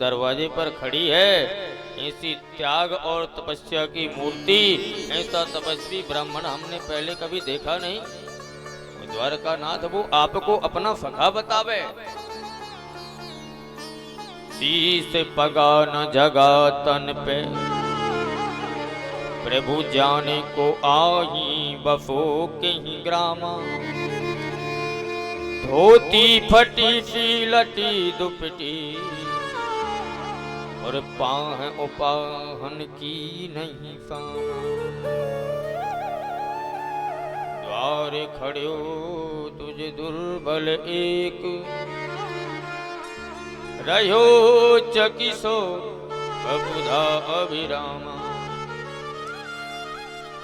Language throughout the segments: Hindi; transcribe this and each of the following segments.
दरवाजे पर खड़ी है। ऐसी त्याग और तपस्या की मूर्ति, ऐसा तपस्वी ब्राह्मण हमने पहले कभी देखा नहीं। द्वारका नाथ वो आपको अपना सखा बतावे। शीस पगा न जगा तन पे, प्रभु जाने को आही बफो कहीं ग्रामा। धोती फटी सी लटी दुपटी, और पाह उपाहन की नहीं सामा। द्वारे खड़ो तुझे दुर्बल एक, रहो चकिसो बबुधा अभिरामा।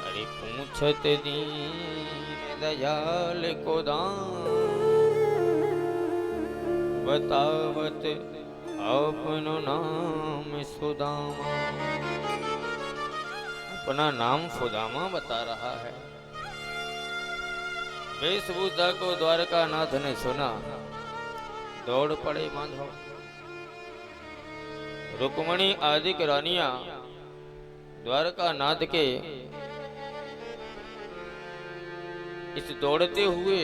अरे पूछत दीन दयाल को दान, बतावत अपनो नाम सुदामा। अपना नाम सुदामा बता रहा है। वेशभूषा को द्वारका नाथ ने सुना, दौड़ पड़े माधव। रुक्मणी आदि की रानियां द्वारका नाथ के इस दौड़ते हुए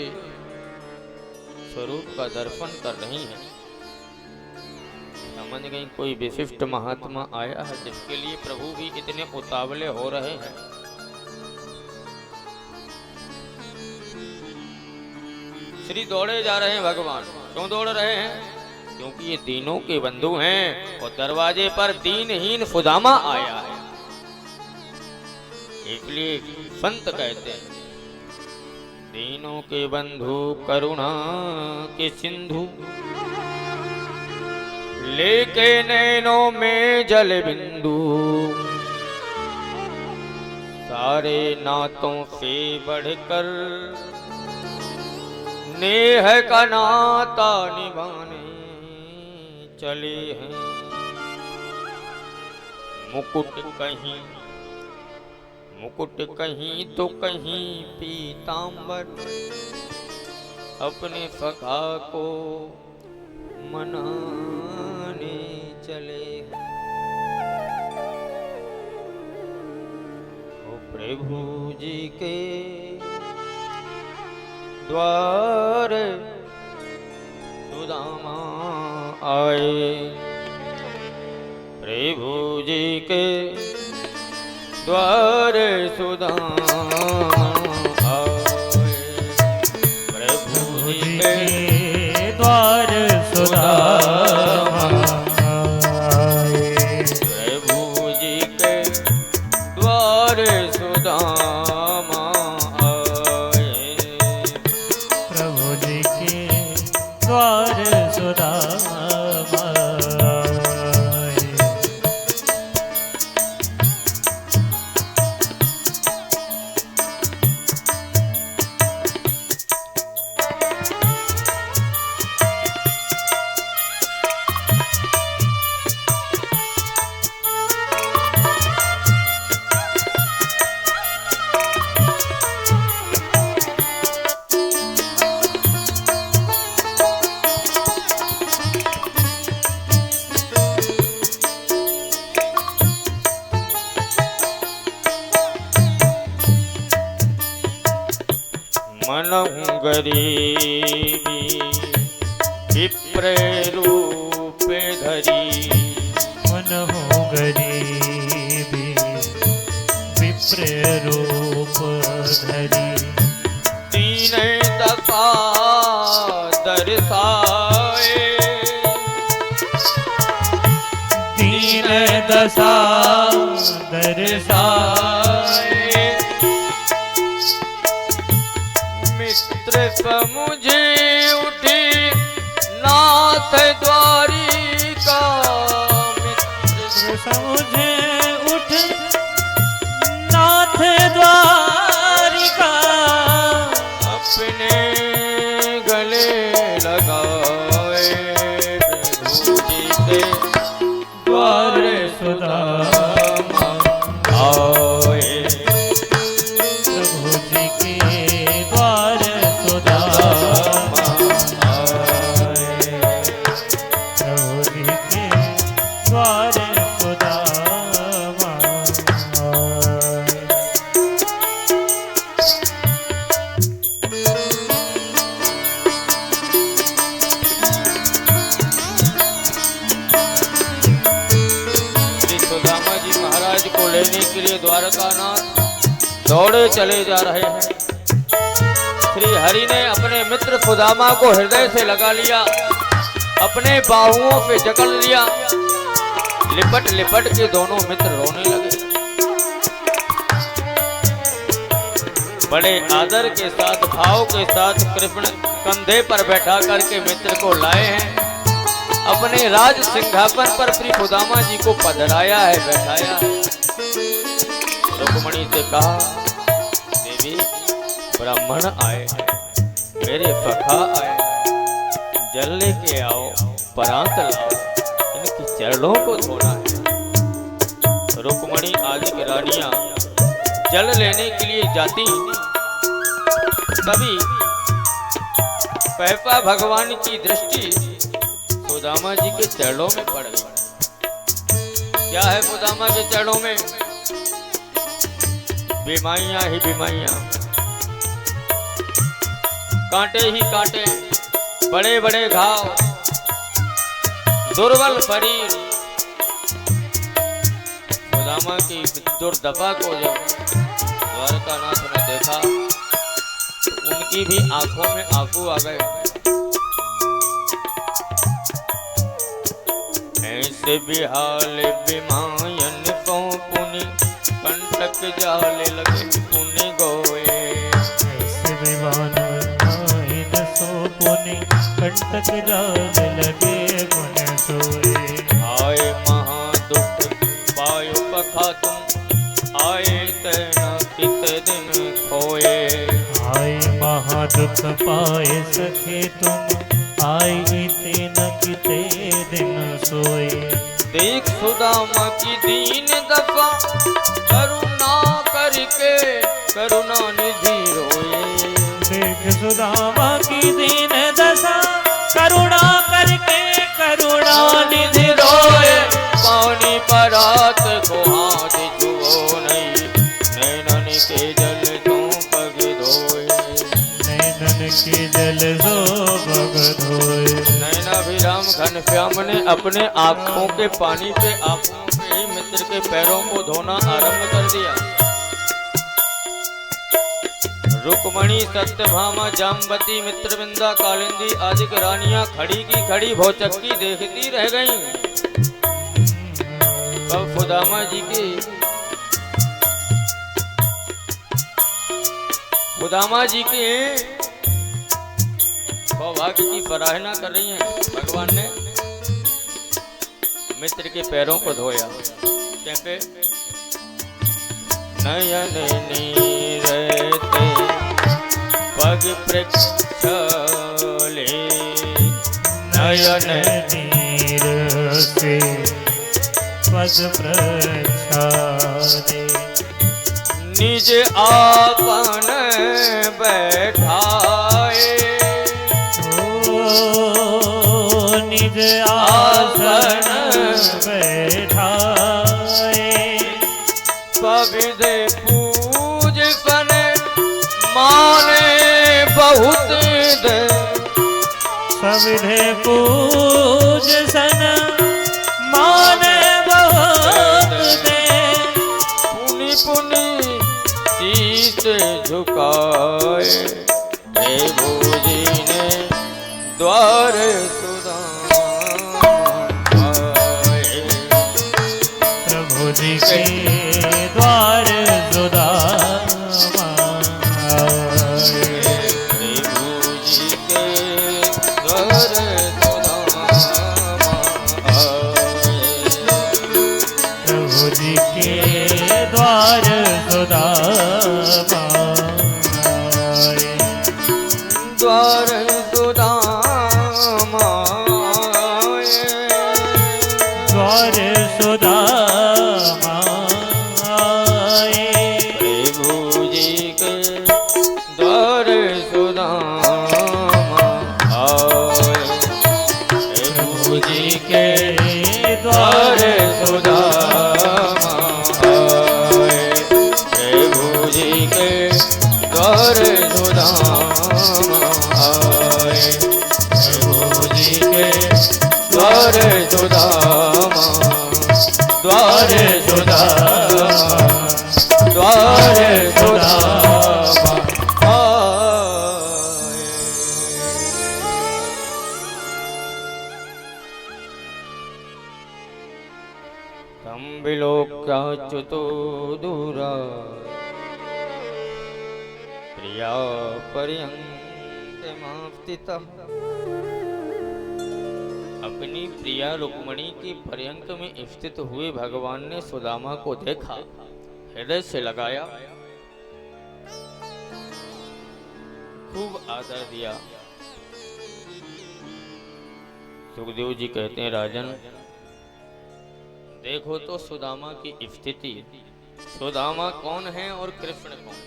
स्वरूप का दर्शन कर रही हैं। समझ गई कोई विशिष्ट महात्मा आया है जिसके लिए प्रभु भी इतने उतावले हो रहे हैं। श्री दौड़े जा रहे हैं भगवान। क्यों दौड़ रहे हैं? क्योंकि ये दीनों के बंधु हैं और दरवाजे पर दीनहीन सुदामा आया है। इसलिए संत कहते हैं, दीनों के बंधु करुणा के सिंधु, लेके नैनों में जल बिंदु। सारे नातों से बढ़कर नेह का नाता निभाने चले हैं। मुकुट कहीं तो कहीं पीतांबर, अपने सखा को मनाने चले हैं। ओ प्रभु जी के द्वार सुदामा आए, प्रभु जी के द्वार सुदामा आए, प्रभु जी के द्वार सुदामा आए, प्रभु जी के द्वार सुदामा आए, प्रभु जी के द्वार सुदामा आए। मनहु गरीबी विप्र रूप धरी, मनहु गरीबी विप्र रूप धरी। दीन दशा दर्शाए, दीन दशा दर्शाए। मित्र समुझे उठी नाथ द्वारिका, मित्र समुझे उठ नाथ द्वारिका। अपने गले लगाए, प्रभु जी के द्वार सुदामा आए, प्रभु जी के द्वार सुदामा आए, प्रभु जी के लेने के लिए द्वारकानाथ दौड़े चले जा रहे हैं। श्री हरि ने अपने मित्र सुदामा को हृदय से लगा लिया, अपने बाहुओं पे जकड़ लिया। लिपट लिपट के दोनों मित्र रोने लगे। बड़े आदर के साथ, भाव के साथ कृष्ण कंधे पर बैठा करके मित्र को लाए हैं। अपने राज सिंहासन पर श्री सुदामा जी को पधराया है, बैठाया है। रुक्मणी से कहा, देवी ब्राह्मण आए हैं, मेरे सखा आए, जल लेके आओ, परांत लाओ, इनके चरणों को धोना है। रुक्मणी आदि की रानियां जल लेने के लिए जाती, तभी पैपा भगवान की दृष्टि सुदामा जी के चरणों में पड़ गई। क्या है सुदामा के चरणों में? बीमारियां ही बीमारियां, कांटे ही कांटे, बड़े बड़े घाव, दुर्बल शरीर। सुदामा की दुर्दशा को जब द्वारकानाथ ने देखा, उनकी भी आंखों में आंसू आ गए। ऐसे बिहाल बिमायन को पुनि कंटक जाले लगे पुनि गोए। ऐसे बिमायन सो पुनि कंटक जाले लगे पुनि सोए। आए महादुख पायो पखा तुम, आए तेना कित दिन खोए। आए महादुख पाए सखे तुम, आए तेना किते दिन सोए। देख सुदामा की दीन दफा, करुणा करके करुणा निधि रोए। देख सुदामा की दीन दशा, करुणा करके करुणा निधि रोए। पानी परात को हाथ छुओ नहीं, नैनन के जल तो पग धोए। नैनन के जल जो पग धोए। नैनाभिराम घनश्याम ने अपने आंखों के पानी पे, आंखों पे ही मित्र के पैरों को धोना आरंभ कर दिया। रुक्मणी, सत्यभामा, जाम्बती, मित्रविंदा, कालिंदी आदि रानियां खड़ी की खड़ी भौचक्की देखती रह गईं। तब सुदामा जी के सौभाग्य की सराहना कर रही हैं। भगवान ने मित्र के पैरों को धोया। कैसे? नयन नीरते पग प्रक्षाले, नयन नीर से पग प्रक्षाले। निज आपन बैठाए, निज आसन बैठाए। पविद पूज सन माने बहुत दे। सविधे पूज सन माने बहुत दे। पुनि पुनि शीश झुकाए, प्रभु जी ने द्वार प्रभु जी के द्वार सुदामा आए। प्रभु जी के द्वार सुदामा आए। प्रभु जी के द्वार सुदामा आए। द्वार सुदामा आए। द्वार सुदामा आए। प्रभु जी के द्वार सुदामा आए। प्रभु जी के द्वार सुदामा आए। प्रभु जी के द्वार सुदामा आए। प्रभु जी के द्वार सुदामा, द्वार सुदामा तम विलोक्याच्युतो दूरा प्रिया पर्यंकमास्थितः। अपनी प्रिया रुक्मणी की पर्यंक में स्थित हुए भगवान ने सुदामा को देखा, हृदय से लगाया, खूब आदर दिया। सुखदेव जी कहते हैं, राजन देखो तो सुदामा की स्थिति, सुदामा कौन है और कृष्ण कौन।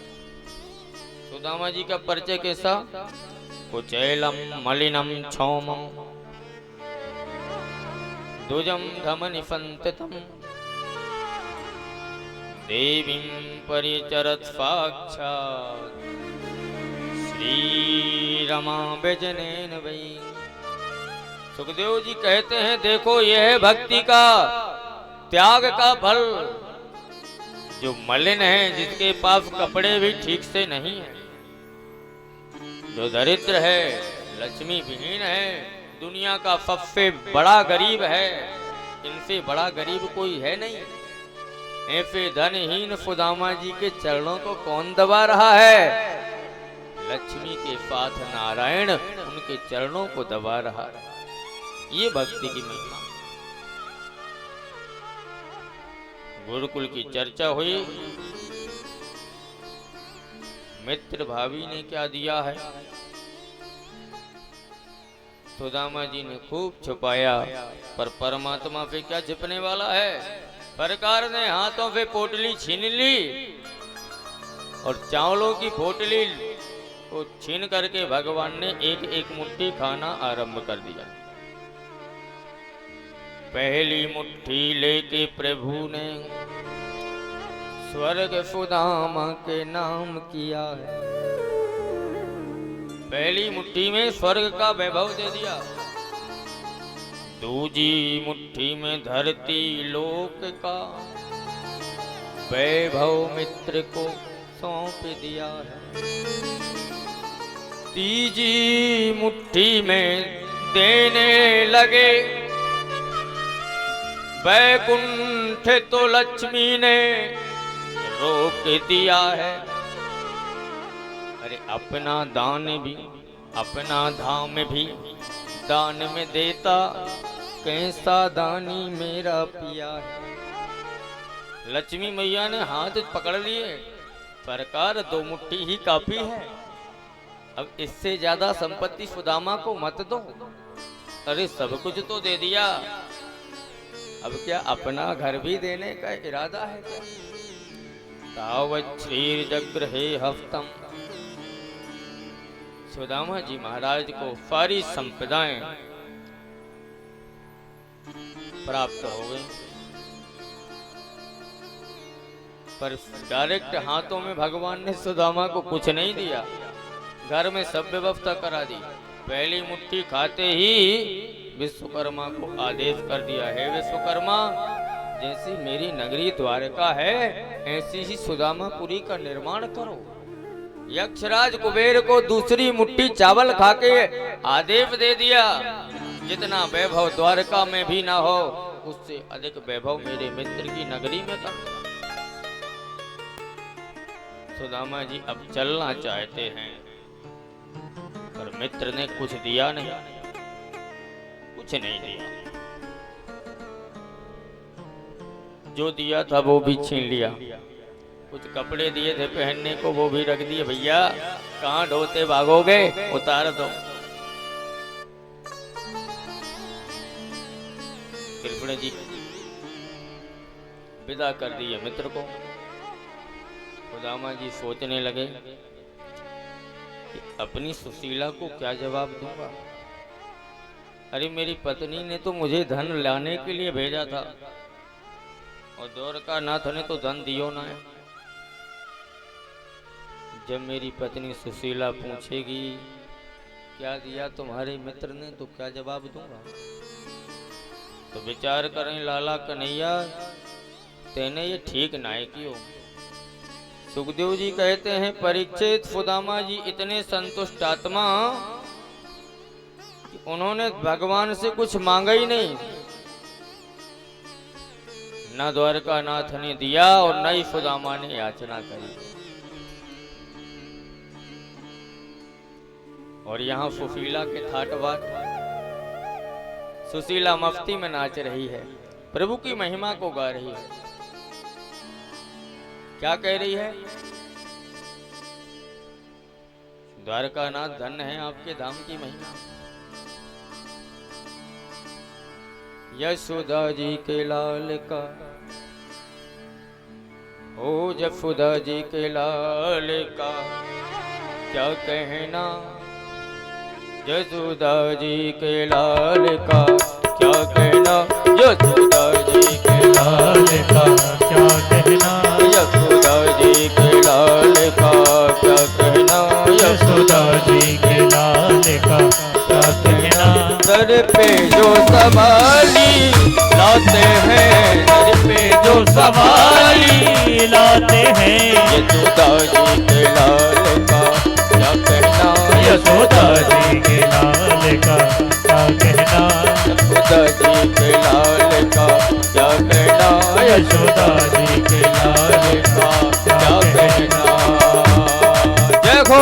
सुदामा जी का परिचय कैसा? कुचैलम मलिनम क्षौमम दुजम धमनिफंतितम देवीं परिचरत साक्षात् श्री रमा व्यजनेन वै। सुखदेव जी कहते हैं, देखो यह है भक्ति का त्याग का फल। जो मलिन है, जिसके पास कपड़े भी ठीक से नहीं है, जो दरिद्र है, लक्ष्मी विहीन है, दुनिया का सबसे बड़ा गरीब है, इनसे बड़ा गरीब कोई है नहीं, ऐसे धनहीन सुदामा जी के चरणों को कौन दबा रहा है? लक्ष्मी के साथ नारायण उनके चरणों को दबा रहा है। ये भक्ति की महिमा। गुरुकुल की चर्चा हुई, मित्र भाभी ने क्या दिया है? सुदामा जी ने खूब छुपाया, पर परमात्मा पे क्या छिपने वाला है? सरकार ने हाथों से पोटली छीन ली और चावलों की पोटली को छीन करके भगवान ने एक एक मुट्ठी खाना आरंभ कर दिया। पहली मुट्ठी लेके प्रभु ने स्वर्ग सुदामा के नाम किया है। पहली मुट्ठी में स्वर्ग का वैभव दे दिया, दूजी मुट्ठी में धरती लोक का वैभव मित्र को सौंप दिया है। तीजी मुट्ठी में देने लगे वैकुंठ तो लक्ष्मी ने रोक दिया है। अरे अपना दान भी, अपना धाम भी दान में देता, कैसा दानी मेरा पिया है। लक्ष्मी मैया ने हाथ पकड़ लिए, सरकार 2 मुट्ठी ही काफी है, अब इससे ज्यादा संपत्ति सुदामा को मत दो। अरे सब कुछ तो दे दिया, अब क्या अपना घर भी देने का इरादा है क्या? तावत् श्रीर्जगृहे हस्तम। सुदामा जी महाराज को सारी संपदाएं प्राप्त हो गई, पर डायरेक्ट हाथों में भगवान ने सुदामा को कुछ नहीं दिया, घर में सब व्यवस्था करा दी। पहली मुट्ठी खाते ही विश्वकर्मा को आदेश कर दिया, है विश्वकर्मा, जैसी मेरी नगरी द्वारका है, ऐसी ही सुदामापुरी का निर्माण करो। यक्षराज कुबेर को दूसरी मुट्ठी चावल खाके आदेश दे दिया, जितना वैभव द्वारका में भी ना हो, उससे अधिक वैभव मेरे मित्र की नगरी में कर। सुदामा जी अब चलना चाहते हैं, पर मित्र ने कुछ दिया नहीं, कुछ नहीं दिया। जो दिया था वो भी छीन लिया, कुछ कपड़े दिए थे पहनने को वो भी रख दिए। भैया कहाँ ढोते भागोगे, उतार दो। कृष्ण जी विदा कर दिए मित्र को। सुदामा जी सोचने लगे कि अपनी सुशीला को क्या जवाब दूंगा। अरे मेरी पत्नी ने तो मुझे धन लाने के लिए भेजा था, और द्वारकानाथ ने तो धन दियो ना है। जब मेरी पत्नी सुशीला पूछेगी क्या दिया तुम्हारे मित्र ने, तो क्या जवाब दूंगा? तो विचार करें, लाला कन्हैया तेने ये ठीक ना कियो। सुखदेव जी कहते हैं, परीक्षित सुदामा जी इतने संतुष्ट आत्मा कि उन्होंने भगवान से कुछ मांगा ही नहीं, न द्वारकानाथ ने दिया और न ही सुदामा ने याचना करी। और यहाँ सुशीला के ठाट बाट, सुशीला मफ्ती में नाच रही है, प्रभु की महिमा को गा रही है। क्या कह रही है? द्वारकानाथ धन्य है आपके धाम की महिमा। यशोदा जी के लाल का, ओ यशोदा जी के लाल का क्या कहना, यशोदा जी के लाल का क्या कहना, यशोदा जी के लाल का क्या कहना, यशोदा जी के लाल का क्या कहना, यशोदा जी के लाल का क्या कहना। सर पे जो सवाली लाते हैं, सर पे जो सवाली लाते हैं, यशोदा जी के लाल का क्या कहना, यशोदा जी के लाल का क्या कहना, यशोदा जी के लाल का क्या कहना, यशोदा जी के लाल का का क्या क्या कहना। कहना। देखो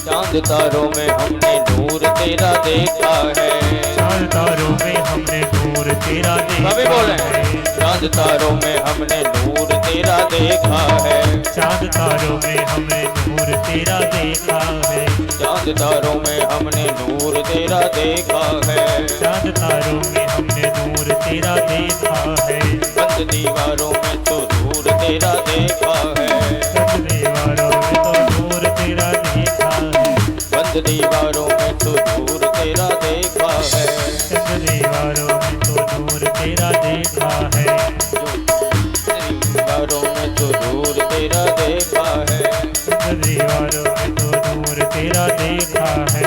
चांद तारों में हमने नूर तेरा देखा है, चांद तारों में हमने नूर तेरा देखा सभी बोले है, चांद तारों में हमने नूर तेरा देखा है, चांद तारों में हमने नूर तेरा देखा है, चांद तारों में हमने नूर तेरा देखा है, चांद तारों में हमने नूर तेरा देखा है, बंद दीवारों में तो नूर तेरा देखा है, बंद दीवारों में तो नूर तेरा देखा है, बंद दीवारों में तो नूर तेरा देखा है, बंद दीवारों में तो नूर तेरा देखा है, दीवारों में तो नूर तेरा देखा है, बंद दीवारों में तो नूर तेरा देखा है,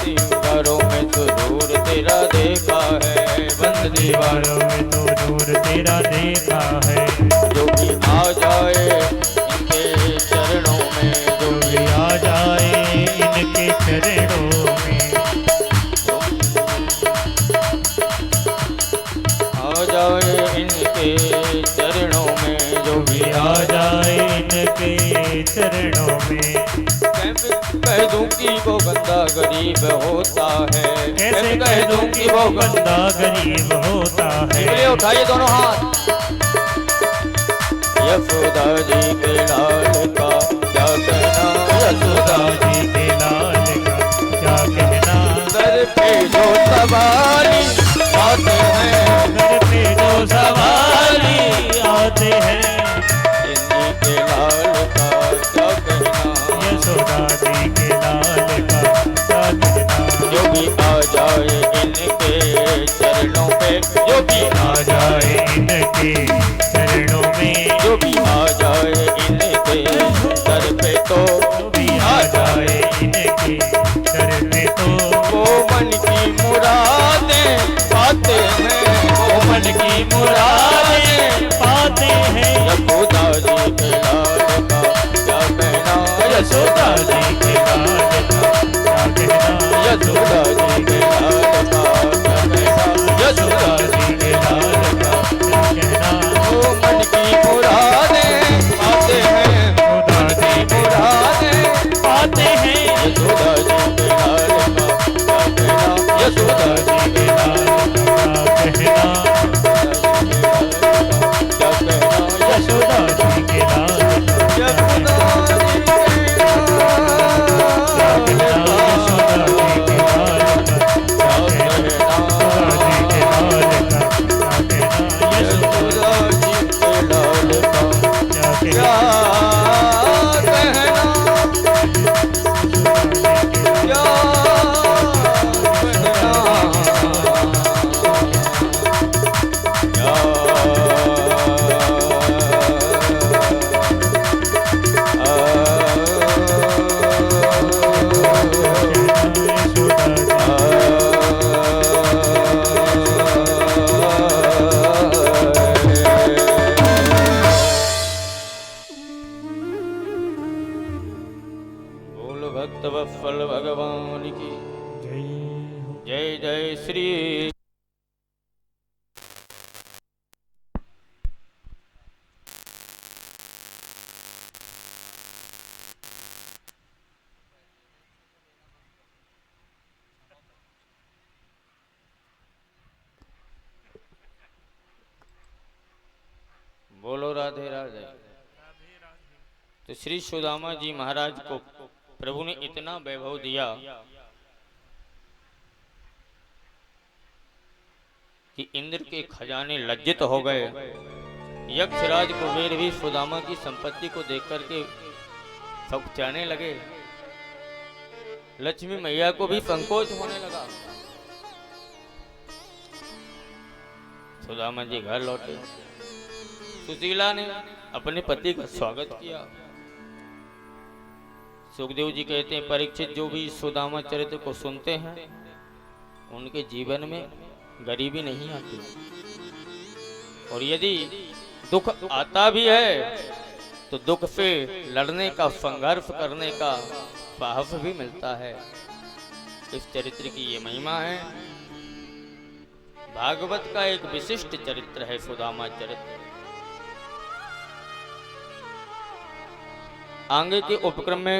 दीवारों में तो नूर तेरा देखा है, बंद दीवारों में तो नूर तेरा देखा है। जो भी आ जाए इनके चरणों में, जो भी भी आ जाए इनके चरणों में, आ जाए इनके चरणों में, जो भी भी आ जाए इनके चरणों में। कह दूं कि वो बंदा गरीब होता है, कैसे कह दूं कि वो बंदा गरीब होता है। इसलिए उठाइए दोनों हाथ। यशोदा जी के लाल का क्या कहना, यशोदा जी के लाल का क्या कहना, सर पे जो सवारी आते हैं, घर पे जो सवारी आते हैं, इन्हीं के लाल का क्या कहना, यशोदा जी के लाल का क्या कहना। जो भी आ जाए इनके चरणों पे, जो भी आ जाए इनके चरणों में, जो भी आ जाए इनके सर पे, तो जो भी आ जाए इनके सर पे तो वो मन की मुरादें पाते हैं, वो मन की मुरादें पाते हैं। यशोदा जी के लाल का क्या कहना, यशोदा जी के लाल का क्या कहना, यशोदा जी के लाल का क्या कहना, यशोदा जी के लाल भक्त वत्सल भगवान की जय हो। जय जय श्री। बोलो राधे राधे। तो श्री सुदामा जी महाराज को प्रभु ने इतना वैभव दिया कि इंद्र के खजाने लज्जित हो गए। यक्षराज कुबेर भी सुदामा की संपत्ति को देख करके सब जाने लगे। लक्ष्मी मैया को भी संकोच होने लगा। सुदामा जी घर लौटे। सुशीला ने अपने पति का स्वागत किया। सुखदेव जी कहते हैं परीक्षित जो भी सुदामा चरित्र को सुनते हैं उनके जीवन में गरीबी नहीं आती, और यदि दुख आता भी है तो दुख से लड़ने का, संघर्ष करने का साहस भी मिलता है। इस चरित्र की ये महिमा है। भागवत का एक विशिष्ट चरित्र है सुदामा चरित्र। आगे के उपक्रम में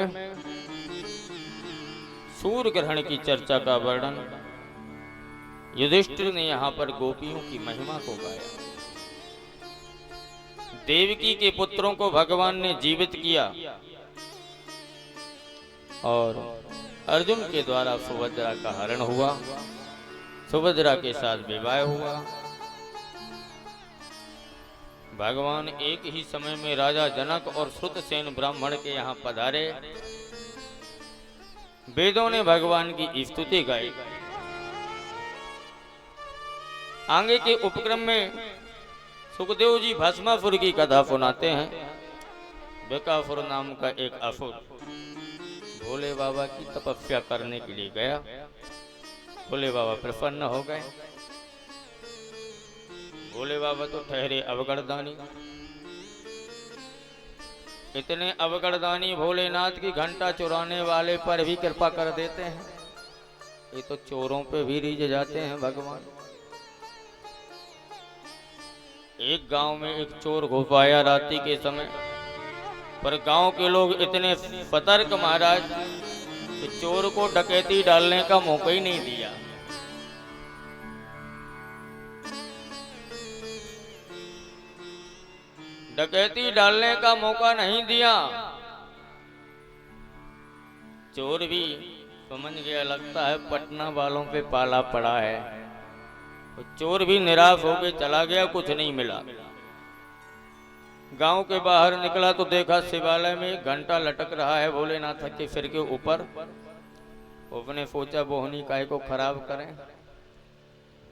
सूर्य ग्रहण की चर्चा का वर्णन युधिष्ठिर ने यहाँ पर गोपियों की महिमा को गाया। देवकी के पुत्रों को भगवान ने जीवित किया और अर्जुन के द्वारा सुभद्रा का हरण हुआ। सुभद्रा के साथ विवाह हुआ। भगवान एक ही समय में राजा जनक और श्रुतसेन ब्राह्मण के यहाँ पधारे। वेदों ने भगवान की स्तुति गाई। आगे के उपक्रम में सुखदेव जी भस्मासुर की कथा सुनाते हैं। बेकासुर नाम का एक असुर भोले बाबा की तपस्या करने के लिए गया। भोले बाबा प्रसन्न हो गए। भोले बाबा तो ठहरे अवगढ़दानी। इतने अवगढ़दानी भोलेनाथ की घंटा चुराने वाले पर भी कृपा कर देते हैं। ये तो चोरों पे भी रीझ जाते हैं भगवान। एक गांव में एक चोर घुस आया रात्रि के समय, पर गांव के लोग इतने सतर्क महाराज कि चोर को डकैती डालने का मौका ही नहीं दिया। डकैती डालने का मौका नहीं दिया। चोर भी समझ गया, लगता है पटना वालों पे पाला पड़ा है। तो चोर भी निराश होकर चला गया, कुछ नहीं मिला। गांव के बाहर निकला तो देखा शिवालय में घंटा लटक रहा है भोलेनाथ के सिर के ऊपर। उसने सोचा बोहनी काहे को खराब करें,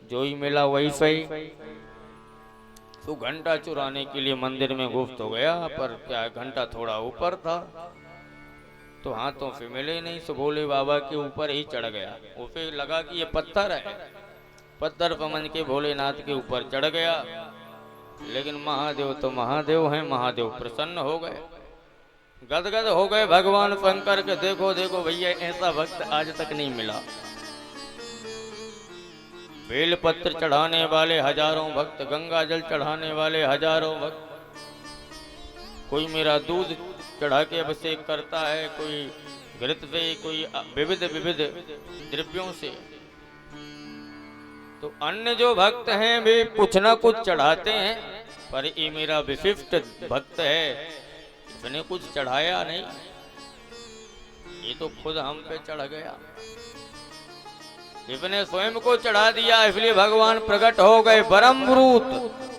जो ही मिला वही सही। तो घंटा चुराने के लिए मंदिर में घुस तो गया, पर क्या घंटा थोड़ा ऊपर था तो हाथों से मिले नहीं। सो भोले बाबा के ऊपर ही चढ़ गया। उसे लगा कि ये पत्थर है। पत्थर समझ के भोलेनाथ के ऊपर चढ़ गया। लेकिन महादेव तो महादेव हैं। महादेव प्रसन्न हो गए, गदगद हो गए भगवान शंकर के। देखो देखो भैया, ऐसा भक्त आज तक नहीं मिला। बेलपत्र चढ़ाने वाले हजारों भक्त, गंगा जल चढ़ाने वाले हजारों भक्त, कोई मेरा दूध चढ़ा के अभिषेक करता है, कोई घृत से, कोई विविध विविध द्रव्यों से। तो अन्य जो भक्त हैं वे कुछ ना कुछ चढ़ाते हैं, पर ये मेरा विशिष्ट भक्त है, इसने कुछ चढ़ाया नहीं, ये तो खुद हम पे चढ़ गया। इसने स्वयं को चढ़ा दिया, इसलिए भगवान प्रकट हो गए ब्रह्मरूप।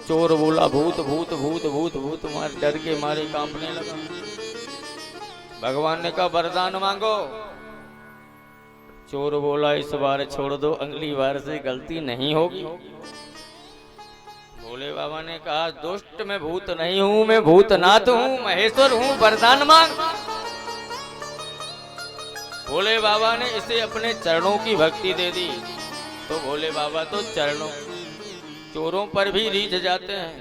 चोर बोला भूत भूत भूत भूत भूत, मार डर के मारे कांपने लगा। भगवान ने कहा वरदान मांगो। चोर बोला इस बार छोड़ दो, अगली बार से गलती नहीं होगी। भोले बाबा ने कहा दुष्ट मैं भूत नहीं हूं, मैं भूतनाथ हूं, महेश्वर हूं, वरदान मांग। भोले बाबा ने इसे अपने चरणों की भक्ति दे दी। तो भोले बाबा तो चरणों, चोरों पर भी रीझ जाते हैं।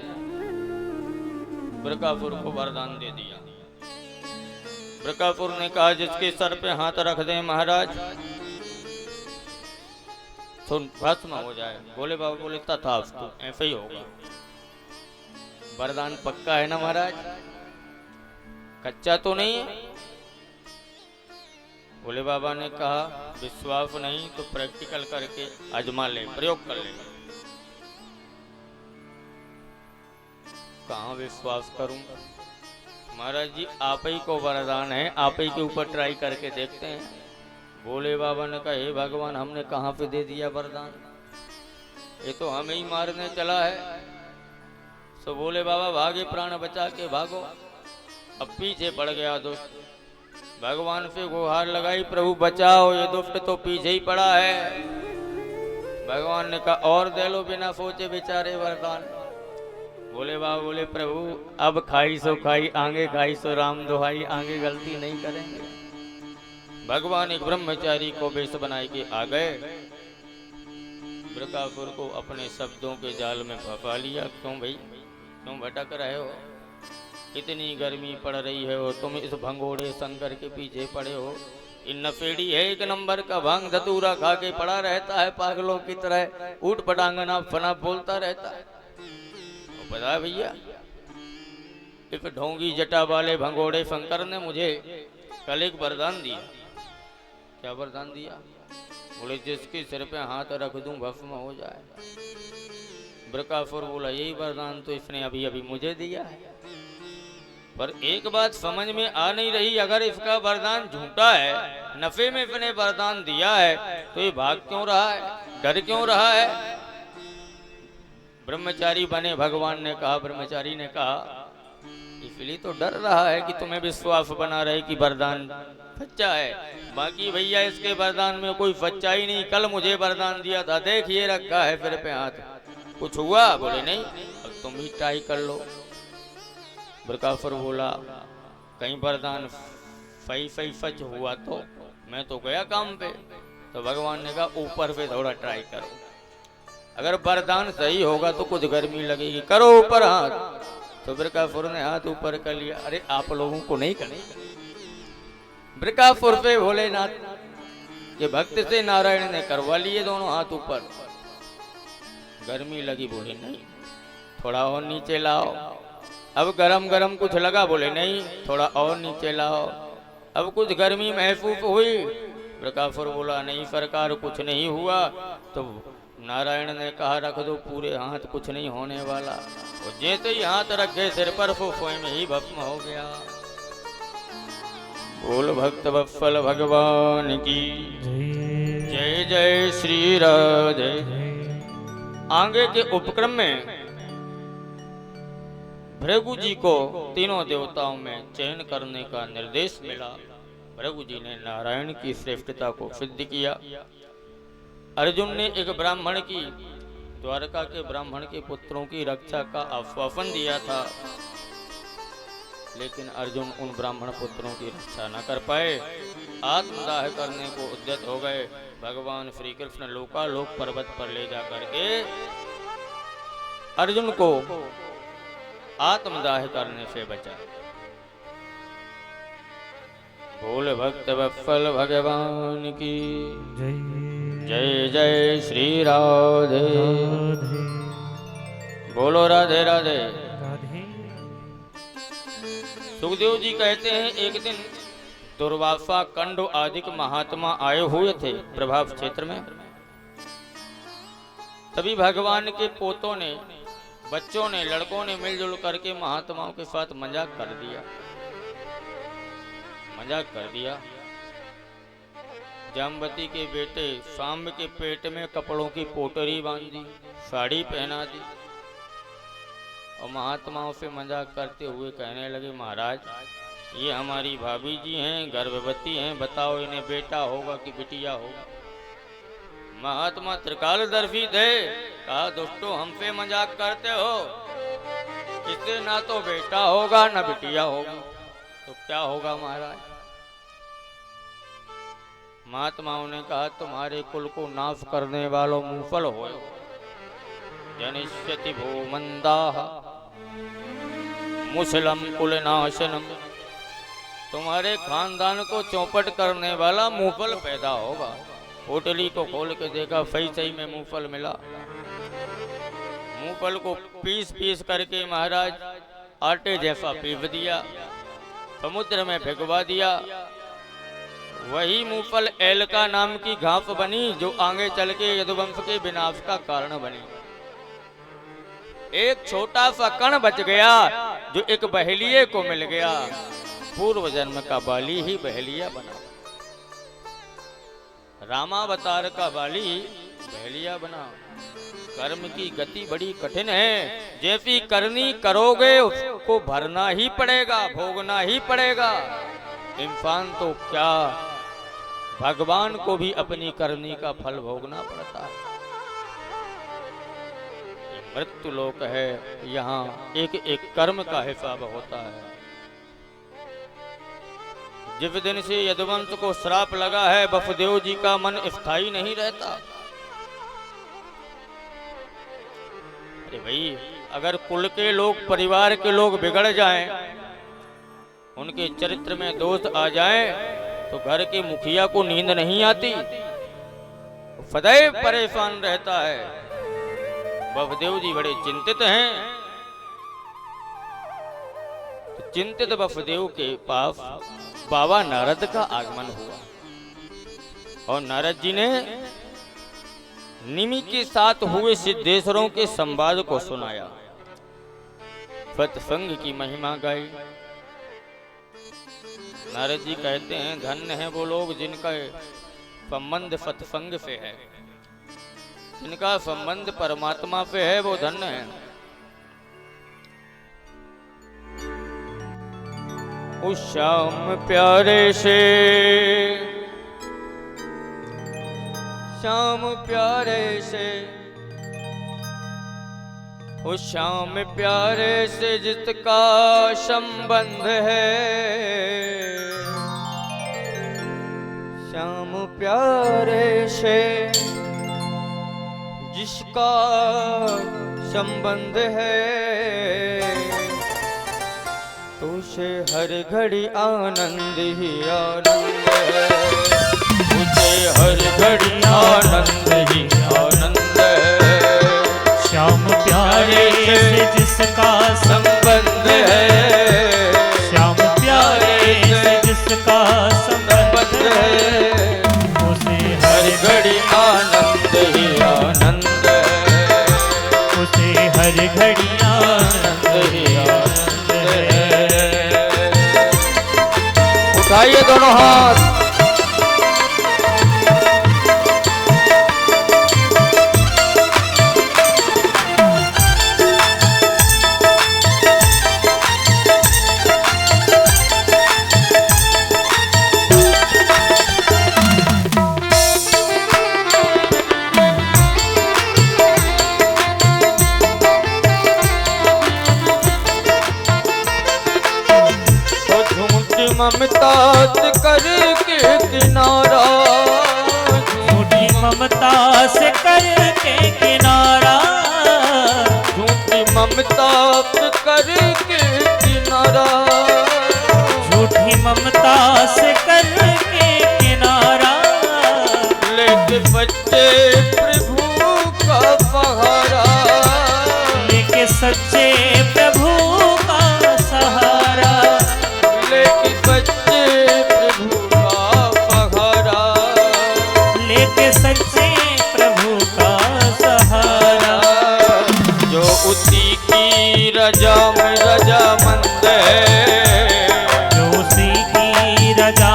बृकासुर को वरदान दे दिया। बृकासुर ने कहा जिसके सर पे हाथ रख दें महाराज तो भस्म हो जाए। बोले बाबा बोले तथास्तु, ऐसे ही होगा। वरदान पक्का है ना महाराज, कच्चा तो नहीं है। बोले बाबा ने कहा विश्वास नहीं तो प्रैक्टिकल करके आजमा ले, प्रयोग कर ले। कहाँ विश्वास करूं महाराज जी, आप ही को वरदान है, आप ही के ऊपर ट्राई करके देखते हैं। बोले बाबा ने कहा हे भगवान हमने कहाँ पे दे दिया वरदान, ये तो हमें ही मारने चला है। तो बोले बाबा भागे, प्राण बचा के भागो। अब पीछे पड़ गया दुष्ट, भगवान से गुहार लगाई प्रभु बचाओ, ये दुष्ट तो पीछे ही पड़ा है। भगवान ने कहा और दे लो बिना सोचे विचारे वरदान। बोले बाबा बोले प्रभु अब खाई सो खाई, आगे खाई सो राम दुहाई, आगे गलती नहीं करेंगे। भगवान एक ब्रह्मचारी को वेश बनाए के आ गए। बृकासुर को अपने शब्दों के जाल में फंसा लिया। क्यों भाई, क्यों भटक रहे हो, इतनी गर्मी पड़ रही है और तुम इस भंगोड़े शंकर के पीछे पड़े हो। इन नफेड़ी है, एक नंबर का भांग धतूरा खा के पड़ा रहता है पागलों की तरह, ऊट पटांगना फना बोलता रहता है। पता है भैया, एक ढोंगी जटा वाले भंगोड़े शंकर ने मुझे कल एक वरदान दिया। क्या वरदान दिया? बोले जिसके सिर पे हाथ रख दूं भस्म हो जाए। बृकासुर बोला यही वरदान तो इसने अभी अभी मुझे दिया है, पर एक बात समझ में आ नहीं रही, अगर इसका वरदान झूठा है, नफे में इसने वरदान दिया है, तो ये भाग क्यों रहा है, डर क्यों रहा है? ब्रह्मचारी बने, भगवान ने कहा, ब्रह्मचारी ने कहा इसलिए तो डर रहा है कि तुम्हें विश्वास बना रहे कि वरदान सच्चा है। बाकी भैया इसके वरदान में कोई सच्चाई नहीं। कल मुझे वरदान दिया था, देखिए रखा है फिर पे हाथ, कुछ हुआ? बोले नहीं। अब तुम भी ट्राई कर लो। बृकासुर बोला कहीं वरदान सही सही सच हुआ तो मैं तो गया काम पे। तो भगवान ने कहा ऊपर पे थोड़ा ट्राई करो, अगर वरदान सही होगा तो कुछ गर्मी लगेगी, करो ऊपर हाथ। तो बृकासुर ने हाथ ऊपर कर लिया। अरे आप लोगों को नहीं करनी। बृकासुर पे भोलेनाथ के भक्त से नारायण ने करवा लिए दोनों हाथ ऊपर। गर्मी लगी, बोले नहीं, थोड़ा और नीचे लाओ। अब गरम गरम कुछ लगा, बोले नहीं, थोड़ा और नीचे लाओ। अब कुछ गर्मी महसूस हुई। बृकासुर बोला नहीं सरकार कुछ नहीं हुआ। तो नारायण ने कहा रख दो पूरे हाथ, कुछ नहीं होने वाला। और जैसे ही हाथ रखे सिर पर, स्वयं ही भस्म हो गया। बोल भक्त वत्सल भगवान की जय जय श्री राधे। आगे के उपक्रम में भृगु जी को तीनों देवताओं में चयन करने का निर्देश मिला। भृगु जी ने नारायण की श्रेष्ठता को सिद्ध किया। अर्जुन ने एक ब्राह्मण की, द्वारका के ब्राह्मण के पुत्रों की रक्षा का आश्वासन दिया था, लेकिन अर्जुन उन ब्राह्मण पुत्रों की रक्षा न कर पाए, आत्मदाह करने को उद्यत हो गए। भगवान श्री कृष्ण लोकालोक पर्वत पर ले जा करके अर्जुन को आत्मदाह करने से बचा। बोल भक्त वत्सल भगवान की जय जय श्री राधे। बोलो राधे राधे। सुखदेव जी कहते हैं एक दिन दुर्वासा कंडो आदिक महात्मा आए हुए थे प्रभाव क्षेत्र में। तभी भगवान के पोतों ने, बच्चों ने, लड़कों ने मिलजुल करके महात्माओं के साथ मजाक कर दिया। मजाक कर दिया। जामवती के बेटे सांब के पेट में कपड़ों की पोटरी बांध दी, साड़ी पहना दी, और महात्माओं से मजाक करते हुए कहने लगे महाराज ये हमारी भाभी जी हैं, गर्भवती हैं, बताओ इन्हें बेटा होगा कि बिटिया होगा। महात्मा त्रिकालदर्शी थे। कहा दोस्तों हमसे मजाक करते हो, इससे ना तो बेटा होगा ना बिटिया होगी, तो क्या होगा महाराज? महात्माओं ने कहा तुम्हारे कुल को नाश करने वालों मुफल हो, जनिष्यति भूमंदाः मुसलम कुल नाशनम। तुम्हारे खानदान को चौपट करने वाला मुफल पैदा होगा। पोटली को खोल के देखा, सही में मुफल मिला। मुफल को पीस पीस करके महाराज आटे जैसा पीस दिया, समुद्र में भिगवा दिया। वही मुफल एलका नाम की घास बनी, जो आगे चल के यदुवंश के विनाश का कारण बनी। एक छोटा सा कण बच गया, जो एक बहेलिये को मिल गया। पूर्व जन्म का बाली ही बहेलिया बना। रामावतार का बाली बहेलिया बना। कर्म की गति बड़ी कठिन है। जैसी करनी करोगे उसको भरना ही पड़ेगा, भोगना ही पड़ेगा। इंसान तो क्या, भगवान को भी अपनी करनी का फल भोगना पड़ता है। मृत्यु लोक है, यहाँ एक एक कर्म का हिसाब होता है। जिस दिन से यदुवंश को श्राप लगा है, वसुदेव जी का मन स्थायी नहीं रहता। अरे भाई, अगर कुल के लोग, परिवार के लोग बिगड़ जाएं, उनके चरित्र में दोष आ जाएं, तो घर के मुखिया को नींद नहीं आती, सदैव परेशान रहता है। वसुदेव जी बड़े चिंतित हैं। तो चिंतित वसुदेव के पास बाबा नारद का आगमन हुआ और नारद जी ने निमि के साथ हुए सिद्धेश्वरों के संवाद को सुनाया, सत्संग की महिमा गाई। नारद जी कहते हैं, धन्य है वो लोग जिनका संबंध सत्संग से है, जिनका संबंध परमात्मा से है, वो धन्य है। उस श्याम प्यारे से, श्याम प्यारे से, उस श्याम प्यारे से जिसका संबंध है, श्याम प्यारे से जिसका संबंध है, तो उसे हर घड़ी आनंद ही आनंद है, उसे हर घड़ी आनंद ही आनंद है। श्याम प्यारे से जिसका संबंध है, श्याम प्यारे से जिसका संबंध है, उसे हर घड़ी आनंद ही आनंद है, उसे हर घड़ी आनंद ही आनंद है। उठाइए दोनों हाथ। ममता से करके किनारा, झूठी ममता से करके किनारा, झूठी ममता से करके किनारा, झूठी ममता से करके किनारा, लेके बच्चे प्रभु का सहारा, लेके सच्चे प्रभु का सहारा, लेके बच्चे प्रभु का सहारा, लेके सच्चे प्रभु का सहारा। जो उसी की रजा में रजामंद है, जो उसी की रजा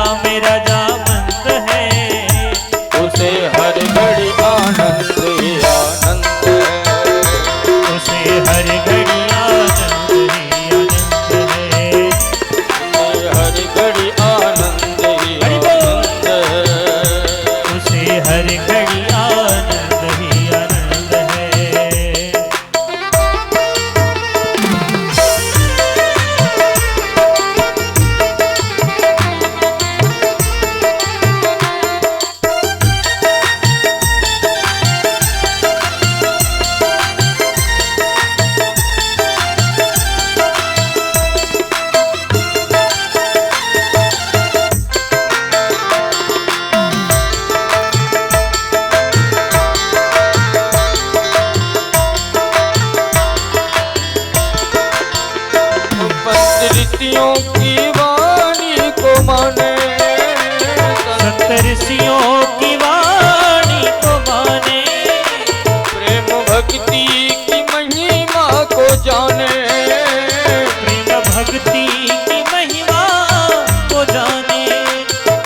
ऋषियों की वाणी को माने, प्रेम भक्ति की महिमा को जाने, प्रेम भक्ति की महिमा को जाने,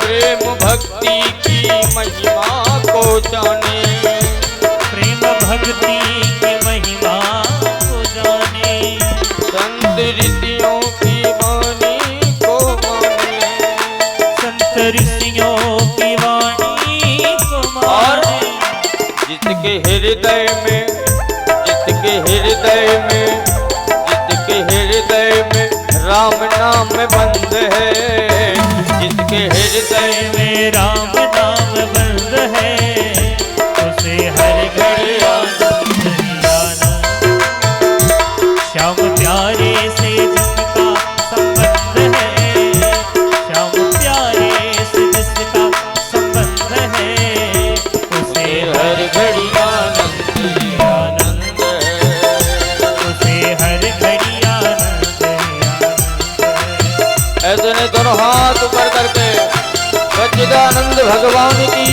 प्रेम भक्ति की महिमा को जाने, प्रेम भक्ति की महिमा को जाने, संत ऋषियों की वाणी को माने, संत ऋषियों की वाणी को माने, जिसके हृदय में, जिसके हृदय में, जिसके हृदय में राम नाम बंद है, जिसके हृदय में राम नाम बंद है, उसे हर घड़ी आनंद ही आनंद। श्याम प्यारे से जिसका संबंध है, श्याम प्यारे से जिसका संबंध है, उसे हर घड़ी आनंद ही आनंद है। उसे हर घड़ी आनंद ही आनंद है। ऐसे ने दोनों हाथ ऊपर करके सच्चिदानंद भगवान की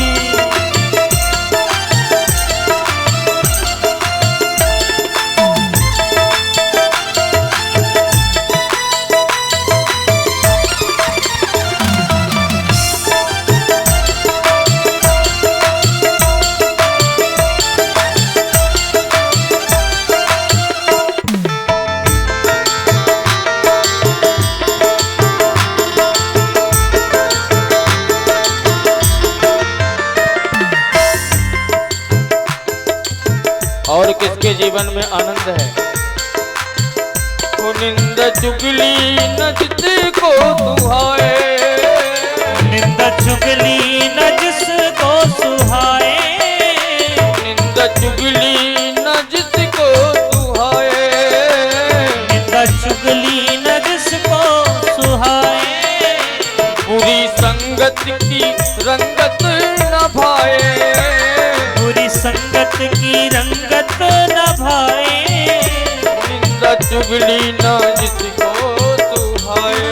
और किसके जीवन में आनंद है? वो निंदा चुगली न जिसको सुहाए, निंदा चुगली न जिसको सुहाए, निंदा चुगली न जिसको सुहाए, निंदा चुगली न जिसको सुहाए, बुरी संगत की रंगत न भाए, बुरी संगत की रंगत न भाए, निंदा चुगली न जिसको सुहाए,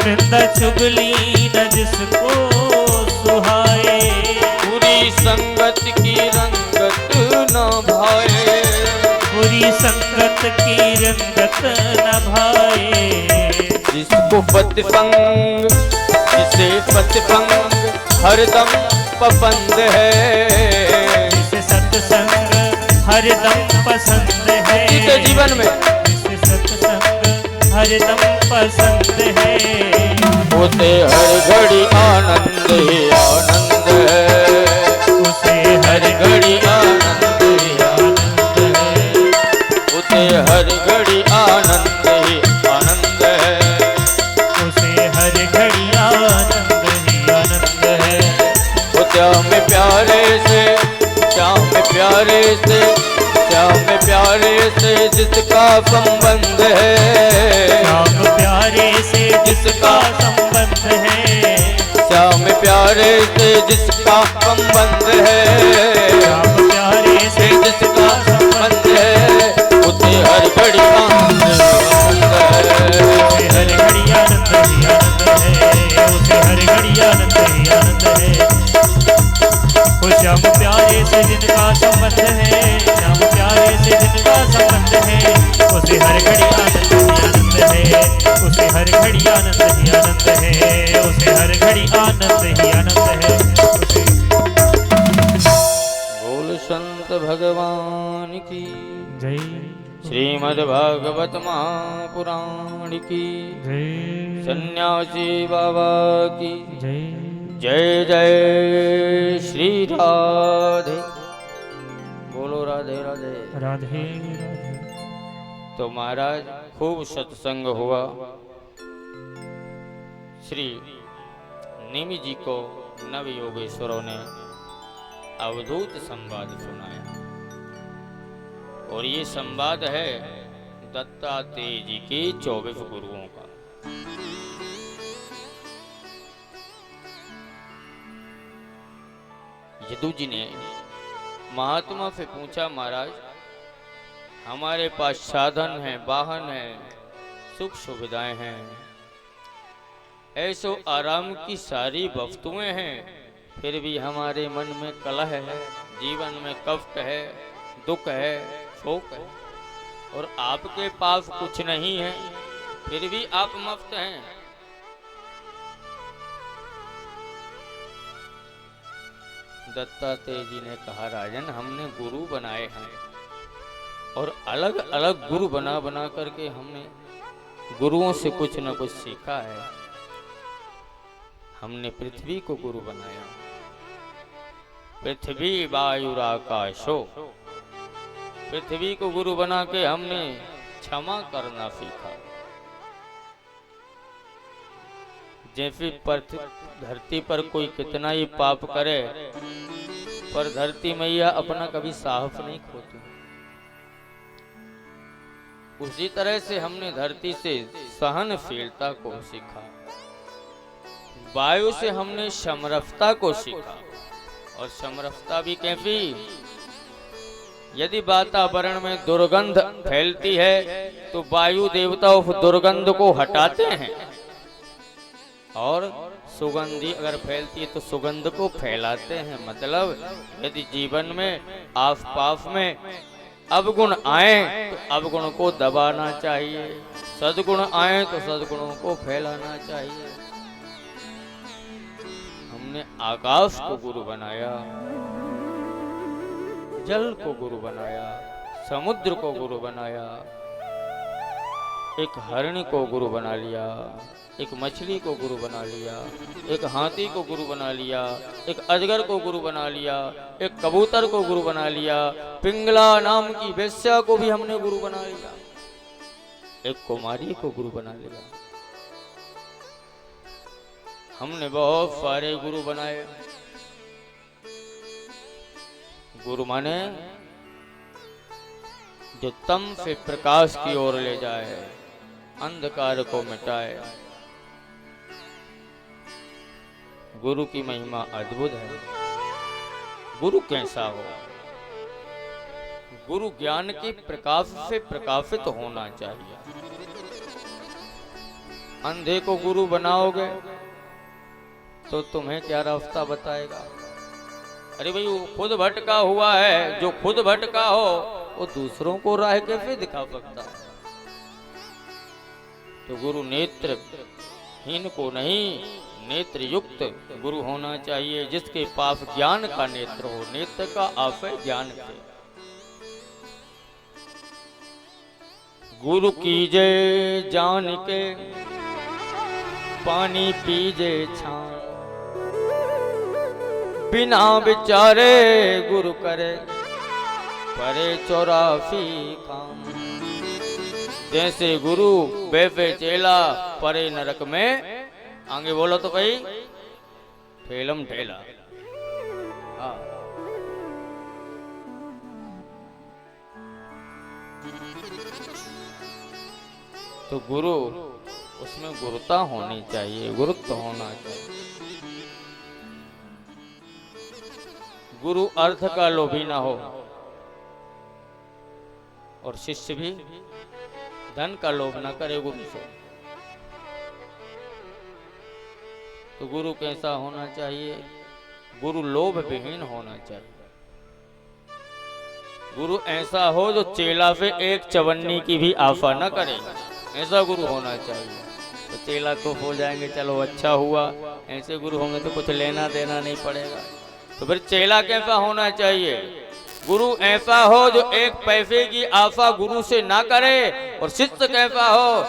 निंदा चुगली न जिसको सुहाए, बुरी संगत की रंगत न भाए, बुरी संगत की रंगत न भाए, जिसको पतिपंग, जिसे पतिपंग हरदम पसंद है, जिसे सत्संग हरदम पसंद है, जिसके जीवन में जिसे सत्संग हरदम पसंद है, उसे हर घड़ी आनंद ही आनंद है, उसे हर घड़ी आनंद ही आनंद है, उसे हर घड़ी आनंद ही आनंद है, उसे हर घड़ी आनंद ही आनंद है। वो श्याम प्यारे से, श्याम प्यारे से, श्याम प्यारे से जिसका संबंध है, श्याम प्यारे से जिसका संबंध है, श्याम प्यारे से जिसका संबंध है, श्याम प्यारे से जिसका संबंध है, उसे हर घड़ी आनंद है, उसे हर घड़ी आनंद ही आनंद है, उसे हर घड़ी आनंद ही आनंद है। उस श्याम प्यारे से जिनका संबंध है, श्याम प्यारे से जिनका संबंध है, उसे हर घड़ी आनंद ही आनंद है, उसे हर घड़ी आनंद ही आनंद है, उसे हर घड़ी आनंद ही आनंद है। उसे बोल संत भगवान की जय, श्रीमद् भागवत महापुराण की जय, सन्यासी बाबा की जय। जय जय श्री राधे। बोलो राधे राधे। राधे राधे। तो महाराज खूब सत्संग हुआ। श्री निमि जी को नव योगेश्वरों ने अवधूत संवाद सुनाया और ये संवाद है दत्तात्रेय जी के 24 गुरुओं का। यदु जी ने महात्मा से पूछा, महाराज हमारे पास साधन है, वाहन है, सुख सुविधाएं हैं, ऐसो आराम की सारी वस्तुएं हैं, फिर भी हमारे मन में कलह है, जीवन में कष्ट है, दुख है, शोक है, और आपके पास कुछ नहीं है, फिर भी आप मस्त हैं। दत्तात्रेय जी ने कहा, राजन हमने गुरु बनाए हैं और अलग अलग गुरु बना बना करके हमने गुरुओं से कुछ न कुछ सीखा है। हमने पृथ्वी को गुरु बनाया, पृथ्वी वायु आकाशो, पृथ्वी को गुरु बना के हमने क्षमा करना सीखा। जैसे धरती पर कोई कितना ही पाप करे, पर धरती मैया अपना कभी साहस नहीं खोती, उसी तरह से हमने धरती से सहनशीलता को सीखा, वायु से हमने समरसता को सीखा। और समरसता भी कैसी? यदि वातावरण में दुर्गंध फैलती है तो वायु देवता उस दुर्गंध को हटाते हैं, और सुगंधी अगर फैलती है तो सुगंध को फैलाते हैं। मतलब यदि जीवन में आसपास में अवगुण आए तो अवगुण को दबाना चाहिए, सद्गुण आए तो सद्गुणों को फैलाना चाहिए। हमने आकाश को गुरु बनाया, जल को गुरु बनाया, समुद्र को गुरु बनाया, एक हरिण को गुरु बना लिया, एक मछली को गुरु बना लिया, एक हाथी को गुरु बना लिया, एक अजगर को गुरु बना लिया, एक कबूतर को गुरु बना लिया, पिंगला नाम की वेश्या को भी हमने गुरु बना लिया, एक कुमारी को गुरु बना लिया। हमने बहुत सारे गुरु बनाए। गुरु माने जो तम से प्रकाश की ओर ले जाए, अंधकार को मिटाए। गुरु की महिमा अद्भुत है। गुरु कैसा हो? गुरु ज्ञान के प्रकाश से प्रकाशित होना चाहिए। अंधे को गुरु बनाओगे तो तुम्हें क्या रास्ता बताएगा? अरे भाई, वो खुद भटका हुआ है, जो खुद भटका हो वो दूसरों को राह कैसे दिखा सकता है? तो गुरु नेत्रहीन को नहीं, नेत्र युक्त गुरु होना चाहिए, जिसके पास ज्ञान का नेत्र हो। नेत्र का आशय ज्ञान से। गुरु कीजे जान के पानी पीजे छान, बिना विचारे गुरु करे परे 84 काम। जैसे गुरु वैसे चेला परे नरक में, आगे बोलो तो भाई, ठेलम ठेला। हाँ, तो गुरु, उसमें गुरुता होनी चाहिए, गुरुत्व होना चाहिए। गुरु अर्थ का लोभी ना हो, और शिष्य भी धन का लोभ ना करे गुरु से। तो गुरु कैसा होना चाहिए? गुरु लोभ विहीन होना चाहिए। गुरु ऐसा हो जो चेला से एक चवन्नी की भी आशा न करे, ऐसा गुरु होना चाहिए। तो चेला तो हो जाएंगे, चलो अच्छा हुआ, ऐसे गुरु होंगे तो कुछ लेना देना नहीं पड़ेगा। तो फिर चेला कैसा होना चाहिए? गुरु ऐसा हो जो एक पैसे की आशा गुरु से ना करे। और शिष्य कैसा हो?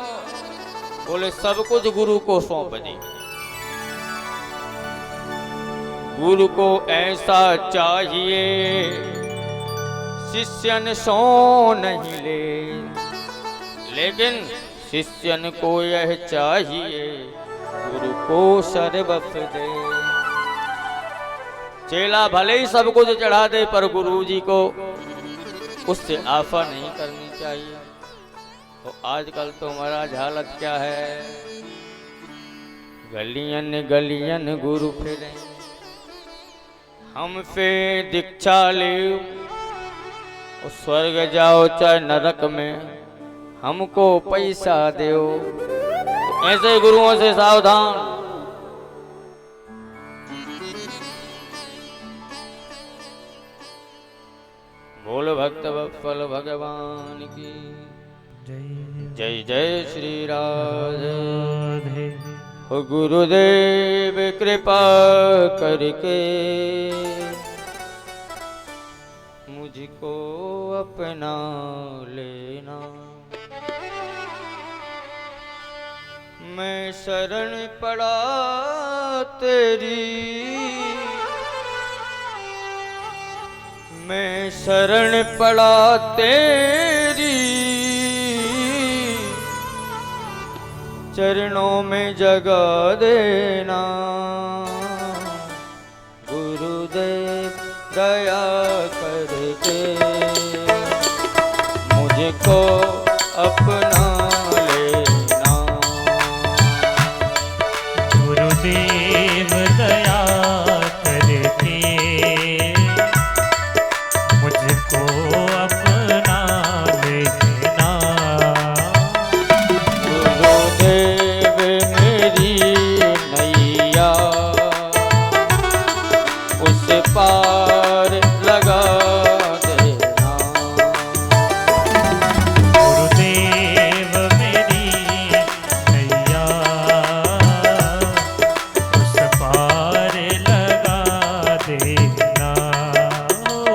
बोले सब कुछ गुरु को सौंप दे। गुरु को ऐसा चाहिए शिष्यन सो नहीं ले, लेकिन शिष्यन को यह चाहिए गुरु को सर्वस्व दे। चेला भले ही सब कुछ चढ़ा दे, पर गुरु जी को उससे आशा नहीं करनी चाहिए। तो आजकल तो महाराज हालत क्या है? गलियन गलियन गुरु फिरे, हमसे दीक्षा ले, स्वर्ग जाओ चाहे नरक में, हमको पैसा दो। ऐसे गुरुओं से सावधान। बोल भक्त वत्सल भगवान की जय जय जय श्री राधे। राधे। हो गुरुदेव कृपा करके मुझको अपना लेना, मैं शरण पड़ा तेरी, मैं शरण पड़ा तेरी, चरणों में जगा देना। गुरुदेव दया करके मुझको अपना लेना, गुरुदेव दया करके मुझको अपना लेना। गुरुदेव मेरी नैया उस पार लगा देना, गुरुदेव मेरी नैया उस पार लगा देना। जय हो।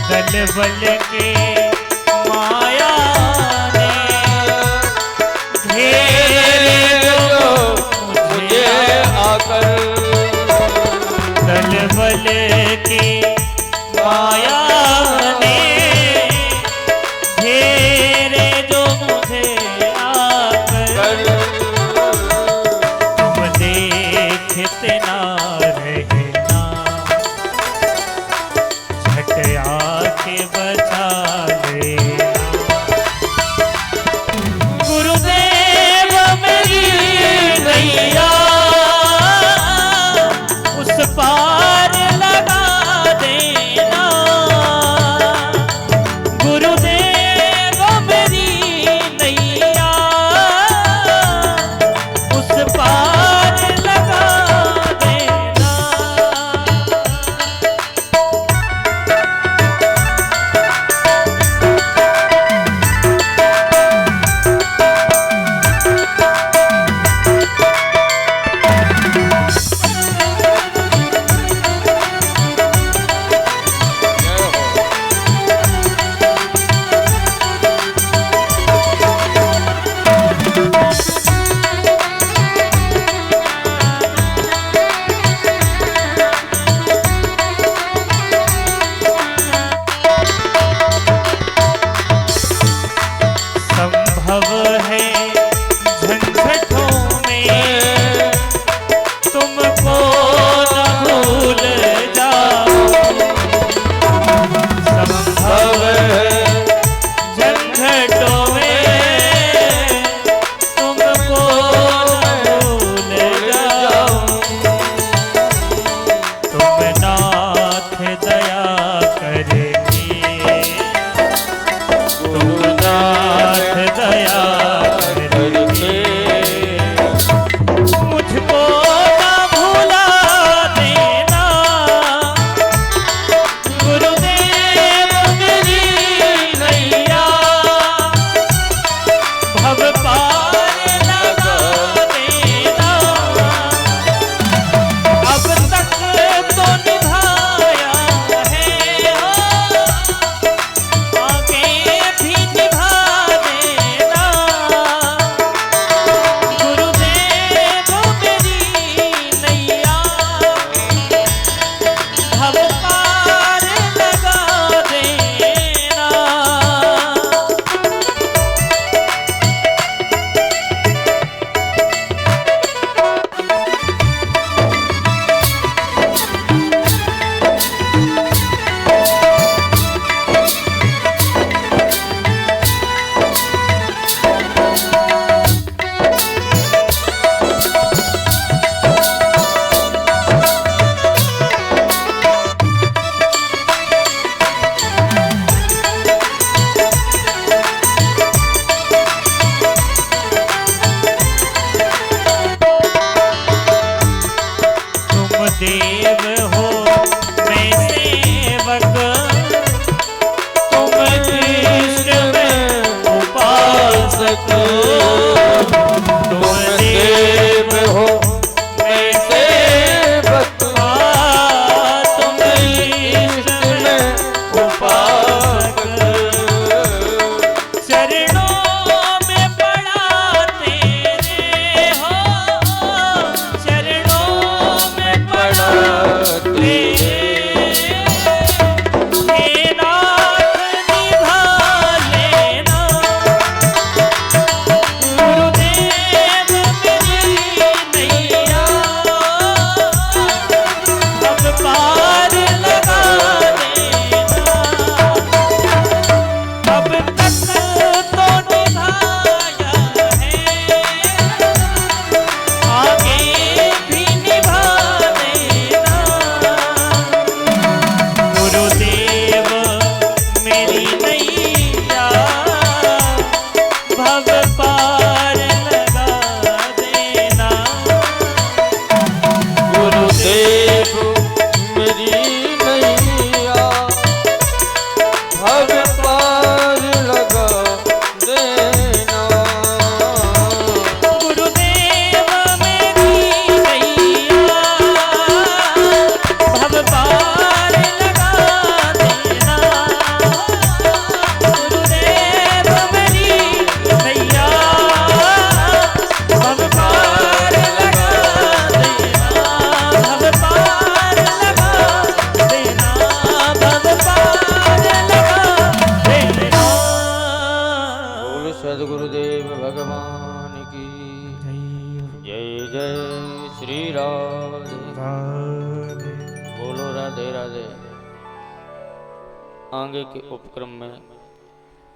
दल बल के माया ने घेर जो मुझे आकर, दल बल की माया ने घेरे जो मुझे आकर, तुम देखते ना रहना, झट आके बचा पार लगा देना। गुरुदेव मेरी नैया भव पार लगा देना। गुरुदेव मेरी नैया भव पार लगा देना। गुरुदेव मेरी नैया भव पार लगा देना। भव पार लगा देना। भव पार लगा देना। बोल सदगुरुदेव भगवान की जय जय श्री राधे। बोलो राधे राधे। आगे के उपक्रम में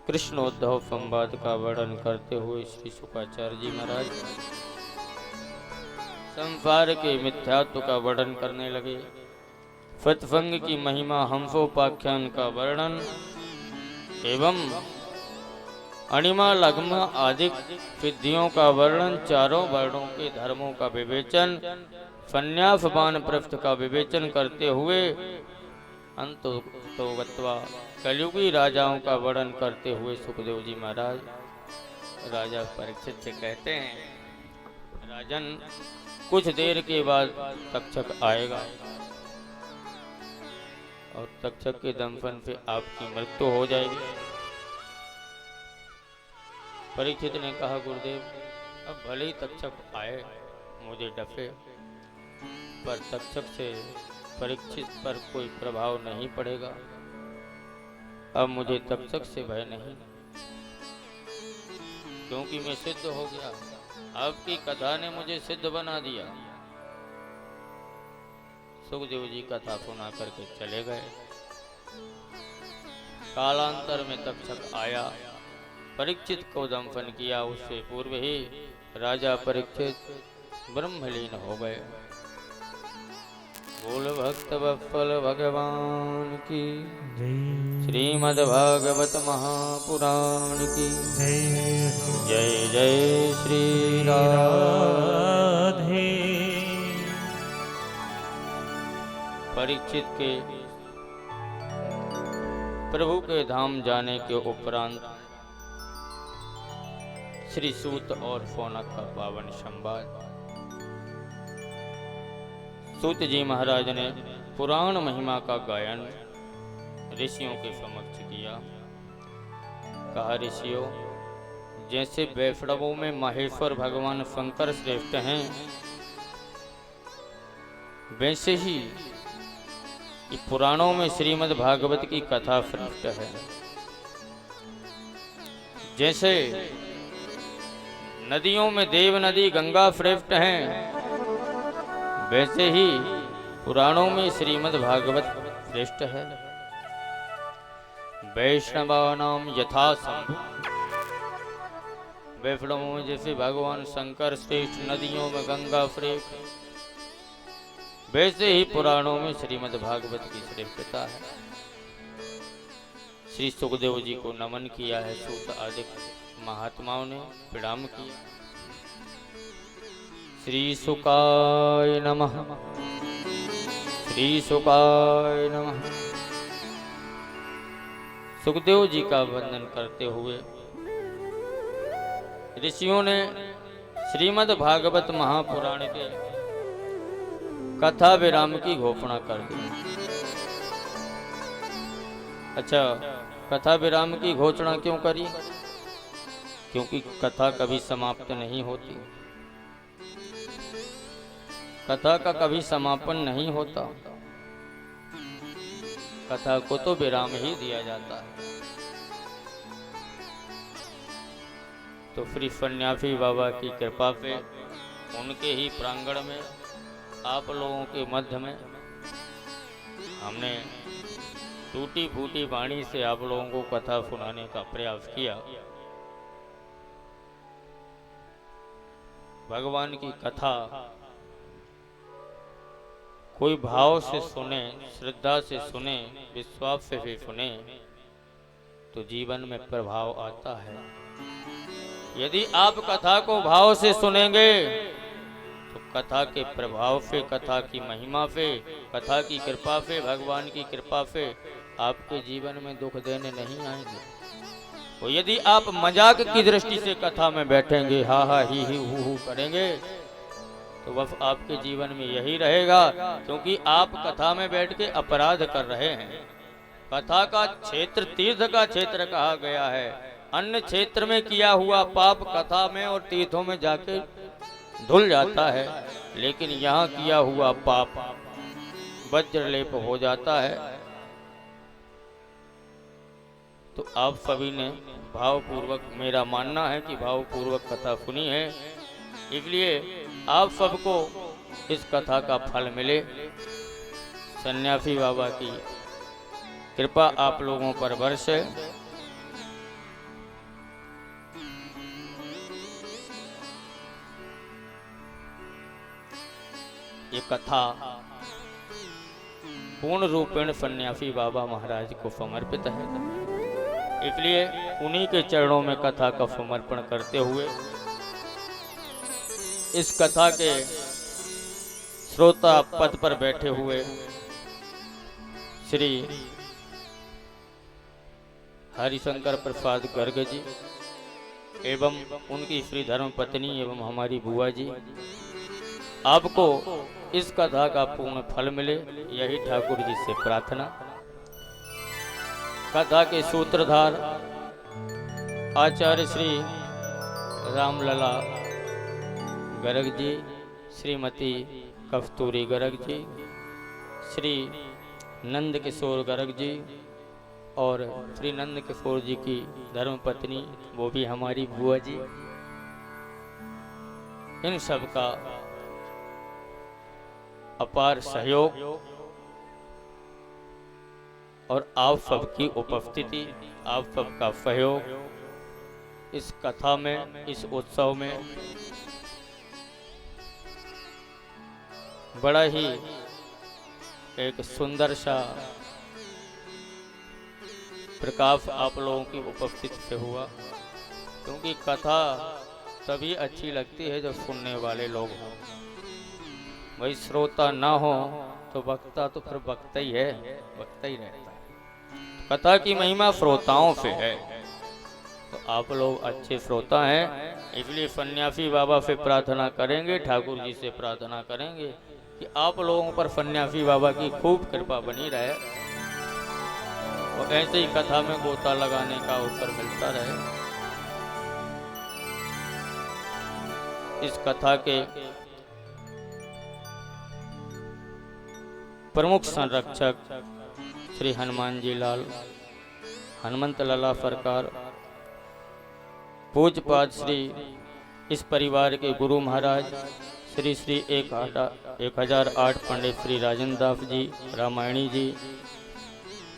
कृष्णोद्धव संवाद का वर्णन करते हुए श्री शुकाचार्य जी महाराज संसार के मिथ्यात्व का वर्णन करने लगे। फतफंग की महिमा हंसोपाख्यान का वर्णन एवं अणिमा लगमा आदि सिद्धियों का वर्णन, चारों वर्णों के धर्मों का विवेचन, संन्यास वानप्रस्थ का विवेचन करते हुए अंतो गत्वा कलयुगी राजाओं का वर्णन करते हुए सुखदेव जी महाराज राजा परीक्षित से कहते हैं, राजन कुछ देर के बाद तक्षक आएगा और तक्षक के दंपन से आपकी मृत्यु हो जाएगी। परीक्षित ने कहा, गुरुदेव अब भले ही तक्षक आए मुझे डफे, पर तक्षक से परीक्षित पर कोई प्रभाव नहीं पड़ेगा। अब मुझे तक्षक से भय नहीं, क्योंकि मैं सिद्ध हो गया। आपकी कथा ने मुझे सिद्ध बना दिया। सुखदेव जी कथा सुना करके चले गए। कालांतर में तक्षक आया, परीक्षित को दंपन किया। उससे पूर्व ही राजा परीक्षित ब्रह्मलीन हो गए। बोल भक्त वत्सल भगवान की श्रीमद् भागवत महापुराण की जय जय श्री राधे। परीक्षित के प्रभु के धाम जाने के उपरांत श्री सूत और सौनक का पावन संवाद। सूत जी महाराज ने पुराण महिमा का गायन ऋषियों के समक्ष किया। कहा, ऋषियों, जैसे वैष्णवों में महेश्वर भगवान शंकर श्रेष्ठ हैं, वैसे ही पुराणों में श्रीमद् भागवत की कथा श्रेष्ठ है। जैसे नदियों में देव नदी गंगा श्रेष्ठ हैं, वैसे ही पुराणों में श्रीमद् भागवत श्रेष्ठ है। वैष्णवानाम यथा शंभु, वैष्णवों में जैसे भगवान शंकर श्रेष्ठ, नदियों में गंगा श्रेष्ठ, वैसे ही पुराणों में श्रीमद् भागवत की श्रेष्ठता है। श्री सुखदेव जी को नमन किया है। सूत आदि महात्माओं ने प्रणाम किया। श्री शुकाय नमः, श्री शुकाय नमः। सुखदेव जी का वंदन करते हुए ऋषियों ने श्रीमद् भागवत महापुराण के कथा विराम की घोषणा कर दी। अच्छा, कथा विराम की घोषणा क्यों करी? क्योंकि कथा कभी समाप्त नहीं होती, कथा का कभी समापन नहीं होता, कथा को तो विराम ही दिया जाता है। तो श्री सन्यासी बाबा की कृपा से उनके ही प्रांगण में आप लोगों के मध्य में हमने टूटी फूटी वाणी से आप लोगों को कथा सुनाने का प्रयास किया। भगवान की कथा कोई भाव से सुने, श्रद्धा से सुने, विश्वास से सुने तो जीवन में प्रभाव आता है। यदि आप कथा को भाव से सुनेंगे तो कथा के प्रभाव से, कथा की महिमा से, कथा की कृपा से, भगवान की कृपा से आपके जीवन में दुख देने नहीं आएंगे। तो यदि आप मजाक की दृष्टि से कथा में बैठेंगे, हा हा ही हू करेंगे, तो बस आपके जीवन में यही रहेगा, क्योंकि आप कथा में बैठ के अपराध कर रहे हैं। कथा का क्षेत्र तीर्थ का क्षेत्र कहा गया है। अन्य क्षेत्र में किया हुआ पाप कथा में और तीर्थों में जाके धुल जाता है, लेकिन यहाँ किया हुआ पाप वज्रलेप हो जाता है। तो आप सभी ने भावपूर्वक, मेरा मानना है कि भावपूर्वक कथा सुनी है, इसलिए आप सबको इस कथा का फल मिले। सन्यासी बाबा की कृपा आप लोगों पर बरसे। ये कथा पूर्ण रूपेण सन्यासी बाबा महाराज को समर्पित है, इसलिए उन्हीं के चरणों में कथा का समर्पण करते हुए इस कथा के श्रोता पद पर बैठे हुए श्री हरिशंकर प्रसाद गर्ग जी एवं उनकी श्री धर्म पत्नी एवं हमारी बुआ जी, आपको इस कथा का पूर्ण फल मिले, यही ठाकुर जी से प्रार्थना। कथा के सूत्रधार आचार्य श्री रामलला गर्ग जी, श्रीमती कस्तूरी गर्ग जी, श्री नंद किशोर गर्ग जी और श्री नंद किशोर जी की धर्मपत्नी, वो भी हमारी बुआ जी, इन सब का अपार सहयोग और आप सबकी उपस्थिति, आप सबका सहयोग इस कथा में, इस उत्सव में बड़ा ही एक सुंदर सा प्रकाश आप लोगों की उपस्थिति से हुआ, क्योंकि कथा तभी अच्छी लगती है जब सुनने वाले लोग हों। वही श्रोता ना हो तो वक्ता तो फिर वक्ता ही है, वक्ता ही रहता है। कथा की महिमा श्रोताओं से है, तो आप लोग अच्छे श्रोता हैं, इसलिए सन्यासी बाबा से प्रार्थना करेंगे, ठाकुर जी से प्रार्थना करेंगे कि आप लोगों पर सन्यासी बाबा की खूब कृपा बनी रहे और ऐसे ही कथा में गोता लगाने का अवसर मिलता रहे। इस कथा के प्रमुख संरक्षक श्री हनुमान जी लाल, हनुमंत लला सरकार, पूज्यपाद श्री इस परिवार के गुरु महाराज श्री श्री 1008 पंडित श्री राजेंद्र दास जी रामायणी जी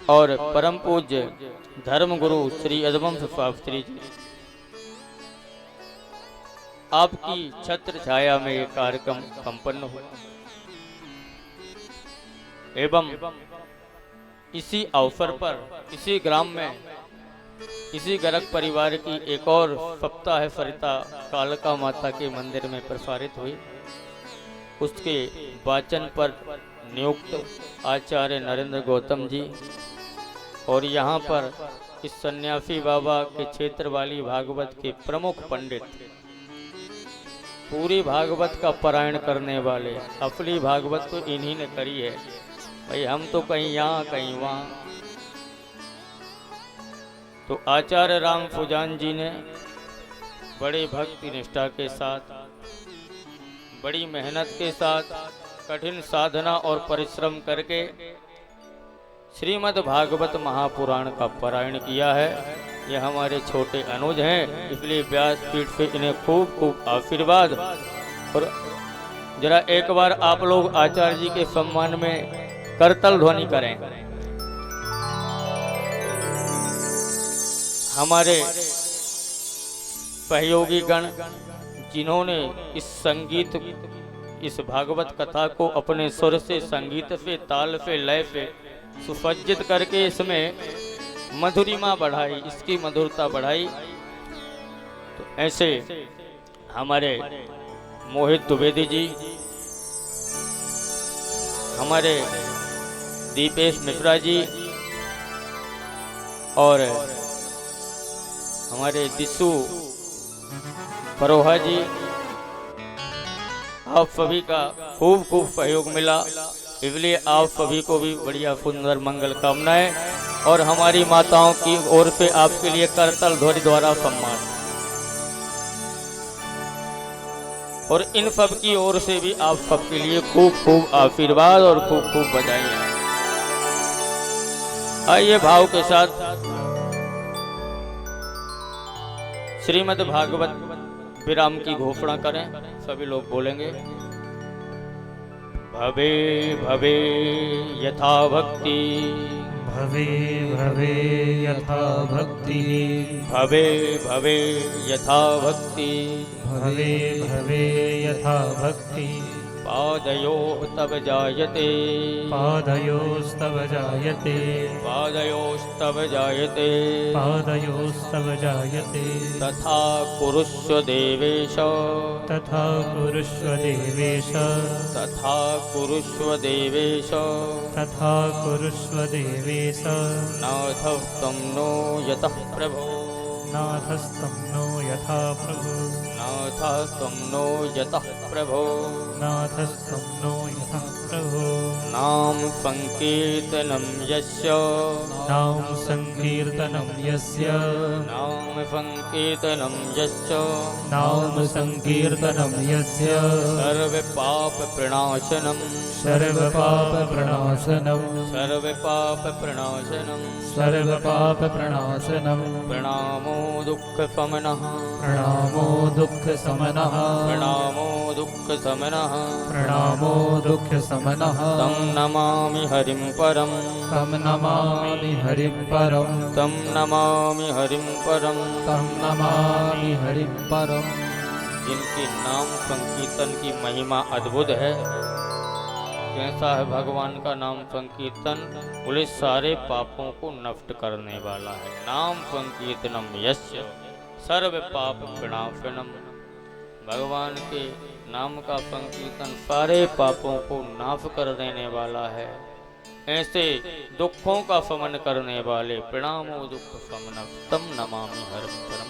और परम पूज्य धर्म गुरु श्री यदुवंश शास्त्री जी, आपकी छत्र छाया में ये कार्यक्रम संपन्न हुआ एवं इसी अवसर पर इसी ग्राम में इसी गर्ग परिवार की एक और सप्ताह सरिता कालका माता के मंदिर में प्रसारित हुई। उसके वाचन पर नियुक्त आचार्य नरेंद्र गौतम जी और यहाँ पर इस सन्यासी बाबा के क्षेत्र वाली भागवत के प्रमुख पंडित, पूरी भागवत का पारायण करने वाले, असली भागवत तो इन्हीं ने करी है भाई, हम तो कहीं यहाँ कहीं वहाँ। तो आचार्य राम फुजान जी ने बड़े भक्ति निष्ठा के साथ, बड़ी मेहनत के साथ, कठिन साधना और परिश्रम करके श्रीमद् भागवत महापुराण का पारायण किया है। ये हमारे छोटे अनुज हैं, इसलिए व्यासपीठ से इन्हें खूब खूब आशीर्वाद। और जरा एक बार आप लोग आचार्य जी के सम्मान में करतल ध्वनि करें। हमारे सहयोगी गण जिन्होंने इस संगीत, इस भागवत कथा को अपने सुर से, संगीत से, ताल से, लय से सुसज्जित करके इसमें मधुरिमा बढ़ाई, इसकी मधुरता बढ़ाई, तो ऐसे हमारे मोहित द्विवेदी जी, हमारे दीपेश मिश्रा जी और हमारे दिशु फरोहा जी, आप सभी का खूब खूब सहयोग मिला, इसलिए आप सभी को भी बढ़िया सुंदर मंगल कामनाएं और हमारी माताओं की ओर से आपके लिए करतल ध्वनि द्वारा सम्मान और इन सब की ओर से भी आप सबके लिए खूब खूब आशीर्वाद और खूब खूब बधाइयां। आइए भाव के साथ श्रीमद् भागवत विराम की घोषणा करें। सभी लोग बोलेंगे भवे भवे यथा भक्ति, भवे भवे यथा भक्ति, भवे भवे यथा भक्ति, भवे भवे यथा भक्ति, पादयोः तव जायते, पादयोस्तव जायते, पादयोस्तव जायते, पादयोस्तव जायते, तथा कुरुष्व देवेश, तथा कुरुष्व देवेश, तथा कुरुष्व देवेश, तथा कुरुष्व देवेश, नाथस्तं नो यतः प्रभो, नाथस्तं नो यथा प्रभु, नाथस्तं नो यतः प्रभो, नाथस्तं नो यथा प्रभु, नाम संकीर्तनं यस्य, नाम संकीर्तनं यस्य, नाम संकीर्तनं यस्य, नाम संकीर्तनं यस्य, सर्वपाप प्रणाशनं, सर्वपाप प्रणाशनं, सर्वपाप प्रणाशनं, सर्वपाप प्रणाशनं, प्रणामो दुःख समनः, प्रणामो दुःख समनः, प्रणामो दुःख समनः, प्रणामो दुःख समनः, तं नमामि हरिं परं, तं नमामि हरिं परं, तं नमामि हरिं परं, तं नमामि हरिं परं। जिनके नाम संकीर्तन की महिमा अद्भुत है। कैसा है भगवान का नाम संकीर्तन? बोले सारे पापों को नष्ट करने वाला है। नाम संकीर्तनम यस्य सर्व पाप विनाशनम। भगवान के नाम का संकीर्तन सारे पापों को नाश कर देने वाला है। ऐसे दुखों का शमन करने वाले प्रणामो दुख शमनम तम नमामि हरिं परम।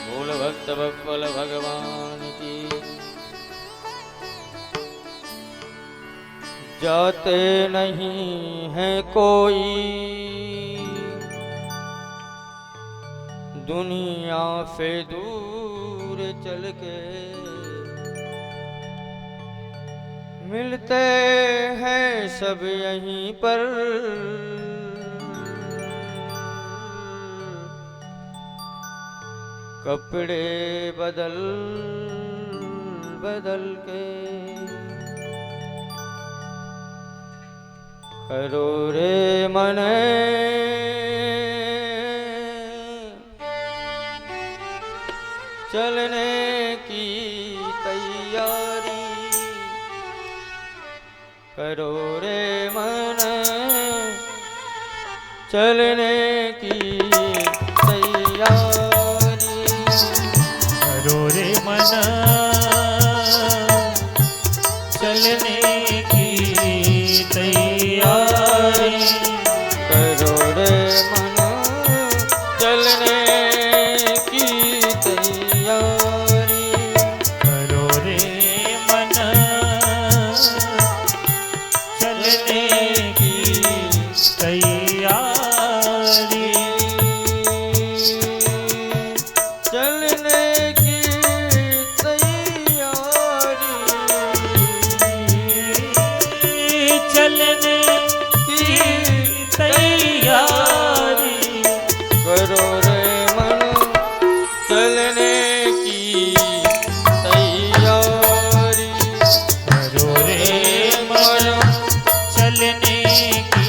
बोल भक्त बल भगवान की। जाते नहीं है कोई दुनिया से दूर चल के, मिलते हैं सब यहीं पर, कपड़े बदल बदल के, करो रे मन चलने की तैयारी, करो रे मन चलने की तैयारी, करो रे मन चलने की तैयारी, करो रे मन चलने की तैयारी, करो रे मन चलने की तैयारी, चलने की तैयारी, चलने की तैयारी, करो रे मन चलने की तैयारी, करो रे मन चलने की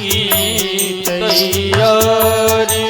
तैयारी। तैयारी।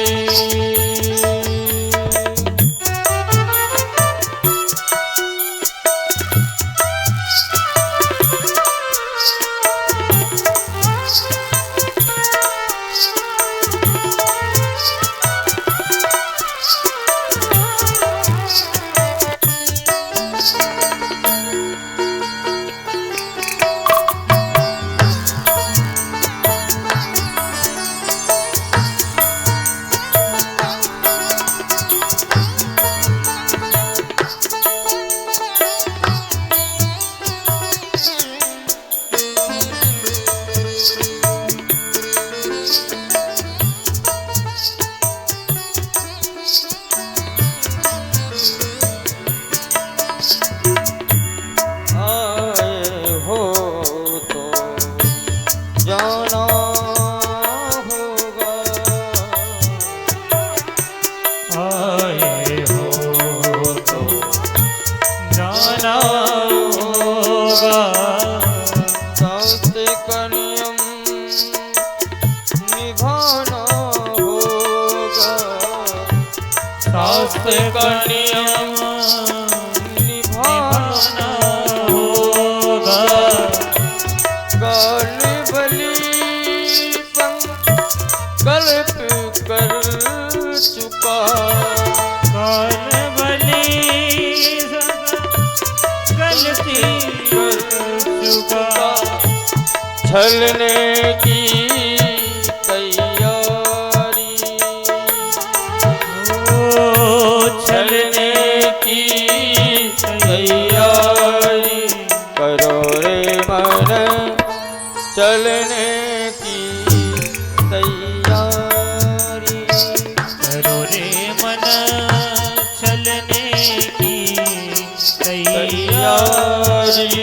नियम निभाना होगा। काल बलि संकल्प कर चुका। काल बलि गलती कर चुका। छलने की तैयारी छलने की तैयारी करो रे मन चलने की तैयारी। करो रे मन चलने की तैयारी।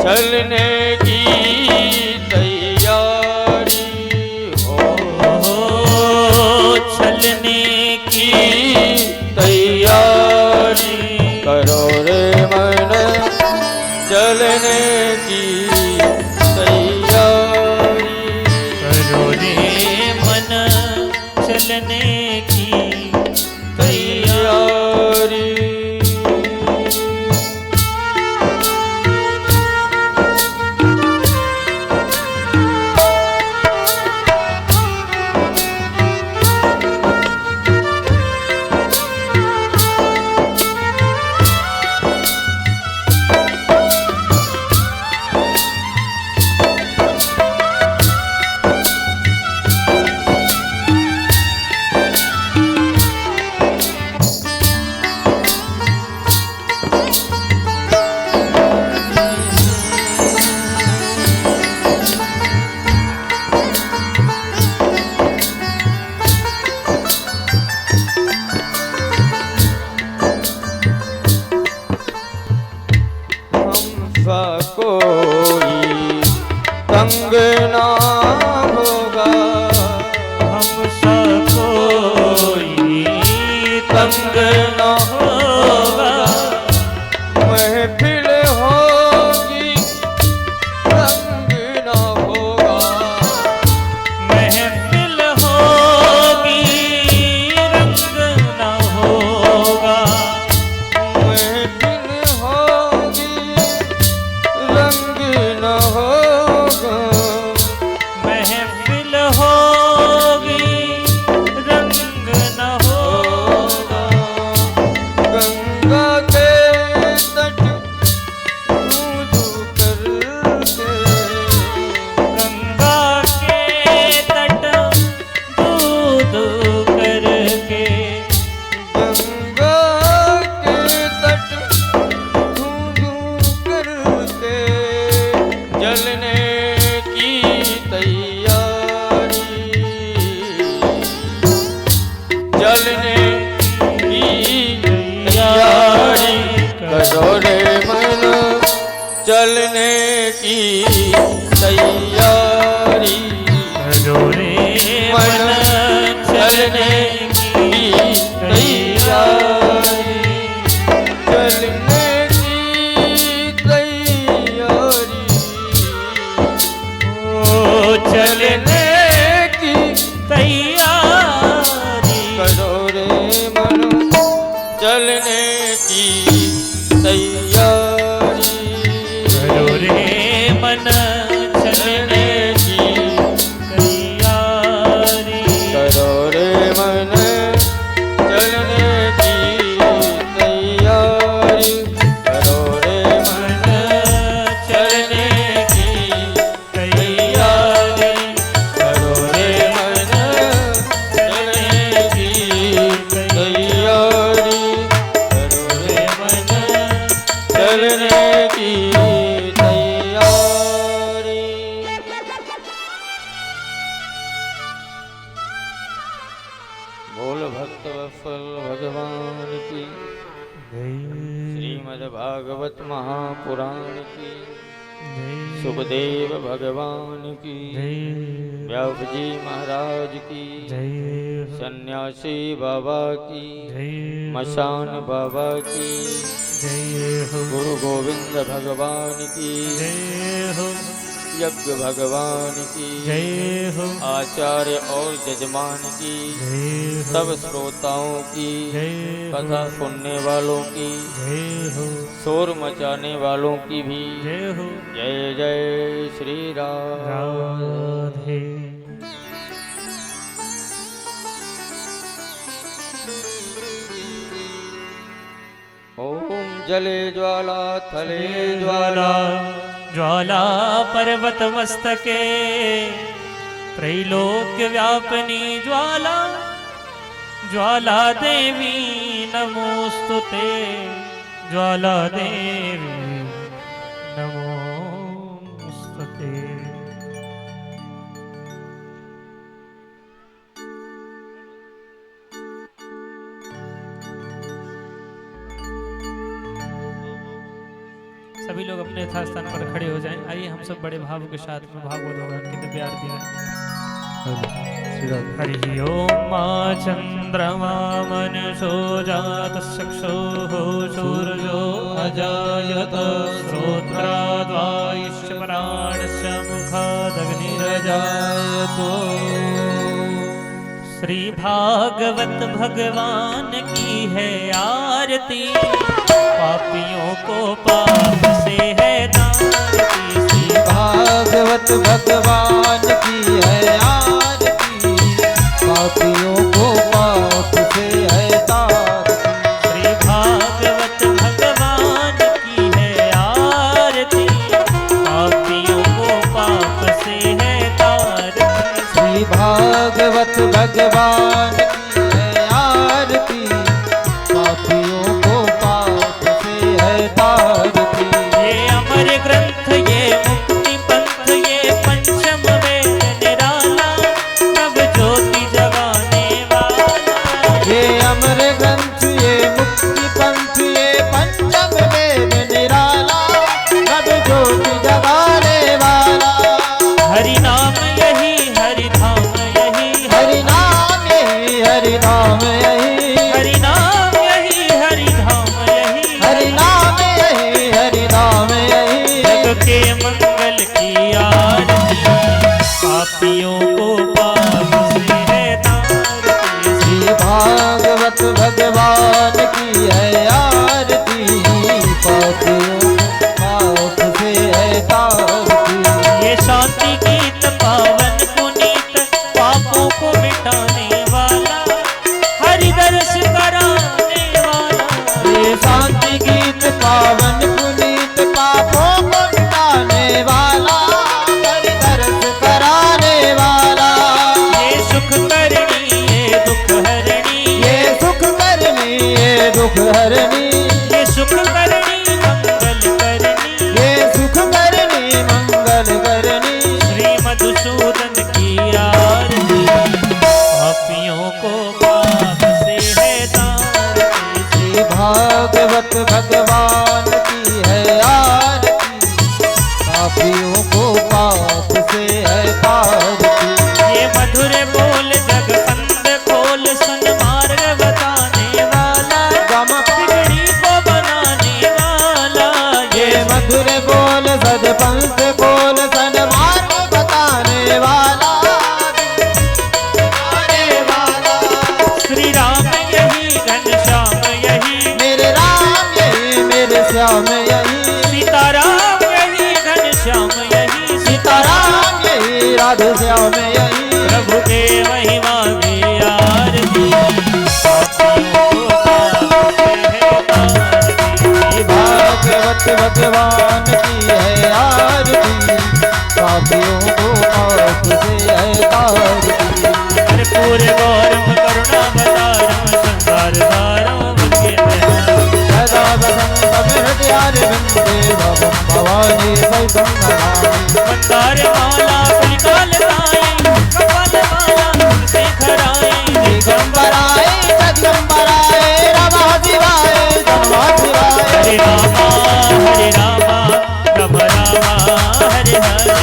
चलने की तैयारी हो, चलने की तैयारी करो रे मन चलने की तैयारी। करो रे मन चलने की तैयारी। कोई तंग ना होगा, हमसा कोई तंग ना होगा। महफिल होगी तंग ना होगा, महफिल होगी रंग ना होगा। महफिल होगी रंग न होगा, महफिल होगी रंग न होगा। गंगा के तट दूध करके, गंगा के तट दूध करके, गंगा के तट दूध करके जलने की तैयारी, जलने की तैयारी करो रे मन चलने की तैयारी। करो रे मन चलने की तैयारी, चलने की तैयारी, ओ चलने की तैयारी, करो रे मन चलने की तैयारी, करो रे मन चलने की तैयारी, करो रे मन चलने की तैयारी, करो रे मन चलने की तैयारी, करो रे मन चलने की तैयारी, करो रे मन चलने की तैयारी। बोल भक्त वत्सल भगवान की, श्रीमद् भागवत महापुराण की, सुखदेव भगवान की, व्यास जी महाराज की, सन्यासी बाबा की, मशान बाबा की, गुरु गोविंद भगवान की, यज्ञ भगवान की, आचार्य और जजमान की, सब श्रोताओं की, कथा सुनने वालों की, शोर मचाने वालों की भी जय जय श्री राम। राधे। ओम जले ज्वाला थले ज्वाला ज्वाला, ज्वाला पर्वत मस्तके, त्रैलोक्य व्यापिनी ज्वाला, ज्वाला देवी नमोस्तुते, ज्वाला देवी नमोस्तुते। सभी लोग अपने यथास्थान पर खड़े हो जाएं। आइए हम सब बड़े भाव के साथ में भागवत भगवान की दिव्य आरती गाएं। हरि ओम मां चंद्रमा मनसो जात चक्षुः सूर्यो अजायत श्रोत्राद्वायुश्च प्राणस्य मुखादग्निरजायतो। श्री भागवत भगवान की है आरती, पापियों को पाप से है तारती। श्री भागवत भगवान की है आरती, पापियों को पाप से है तारती। श्री भागवत भगवान की है आरती, पापियों को पाप से है तारती। श्री भागवत भगवान की है आरती, पापियों को पाप से है तारती। ये अमर ग्रंथ ये मुक्ति पंथ ये पंचम वेद निराला, नव ज्योति जगाने वाला। ये अमर ग्रंथ ये मुक्ति पंथ ये पंचम वेद निराला, नव ज्योति जगाने वाला। हरि नाम यही हरि धाम यही, हरि नाम यही हरि नाम यही, हरि नाम यही हरि धाम यही, हरि नाम यही हरि नाम यही। जग के मंगल की आरती, पापियों को पाप से है तारती। श्री भागवत भगवान की है आरती, पापियों को पाप से है तारती। ये शांति गीत पावन पुनीत, पापों को मिटाने वाला, हरि दर्श कराने वाला। ये शांति गीत पावन पुनीत, पापों को मिटाने वाला, हरि दर्श कराने वाला। ये सुख करनी ये दुख हरणी, ये सुख करनी ये दुख हरनी, ये सुख करनी मंगल करनी। ये सुख करनी मंगल करनी। श्री मधुसूदन की आरती, पापियों को पाप से है तारती। श्री भागवत भगवान की है आरती, पापियों को पाप से है तारती। ये मधुर बोल जगबंद खोल, मंदार माला कुलकाल गाए कपाल माला तुलसी खराए दिगंबराय जगदंबराय नमः शिवाय नमः शिवाय हरे रामा राम रामा हरे हरे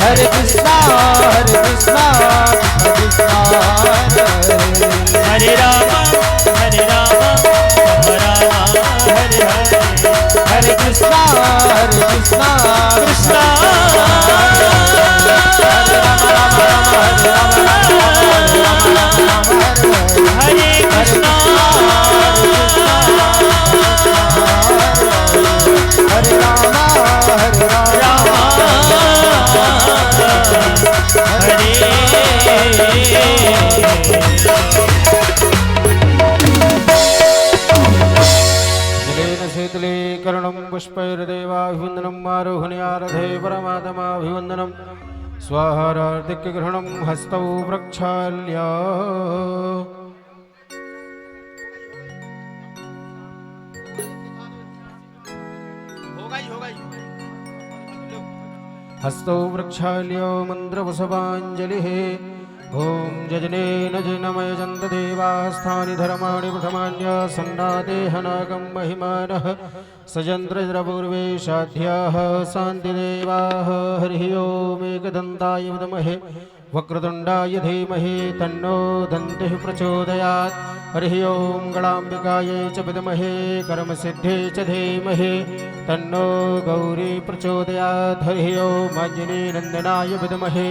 हरे कृष्णा कृष्णा हरे हरे रामा राम रामा हरे हरे हरे कृष्णा कृष्णा कृष्णा हरे कृष्णा हरे रामा जलेन शीतलीकरणं पुष्पैर्देवाभिवन्दनं आरोहण्यारथे परमात्माभिवन्दनं स्वाहारार्धिक्यग्रहणं हस्तौ प्रक्षाल्य हस्तौ प्रक्षाल्य मन्त्रवसवाञ्जलिः ॐ जजनेन जनमयजन्तदेवास्थानि धर्माणि प्रथमान्य सन्नादेहनागं महिमानः सजन्त्रजपूर्वे साध्याः शान्तिदेवाः हरिः ओमेकदन्ताय विद्महे वक्रतुण्डाय धीमहि तन्नो दन्तिः प्रचोदयात् हरिः ओं गणाम्बिकायै च विद्महे कर्मसिद्धे च धीमहि तन्नो गौरी प्रचोदयात् हरिः ओं आञ्जनेयनन्दनाय विद्महे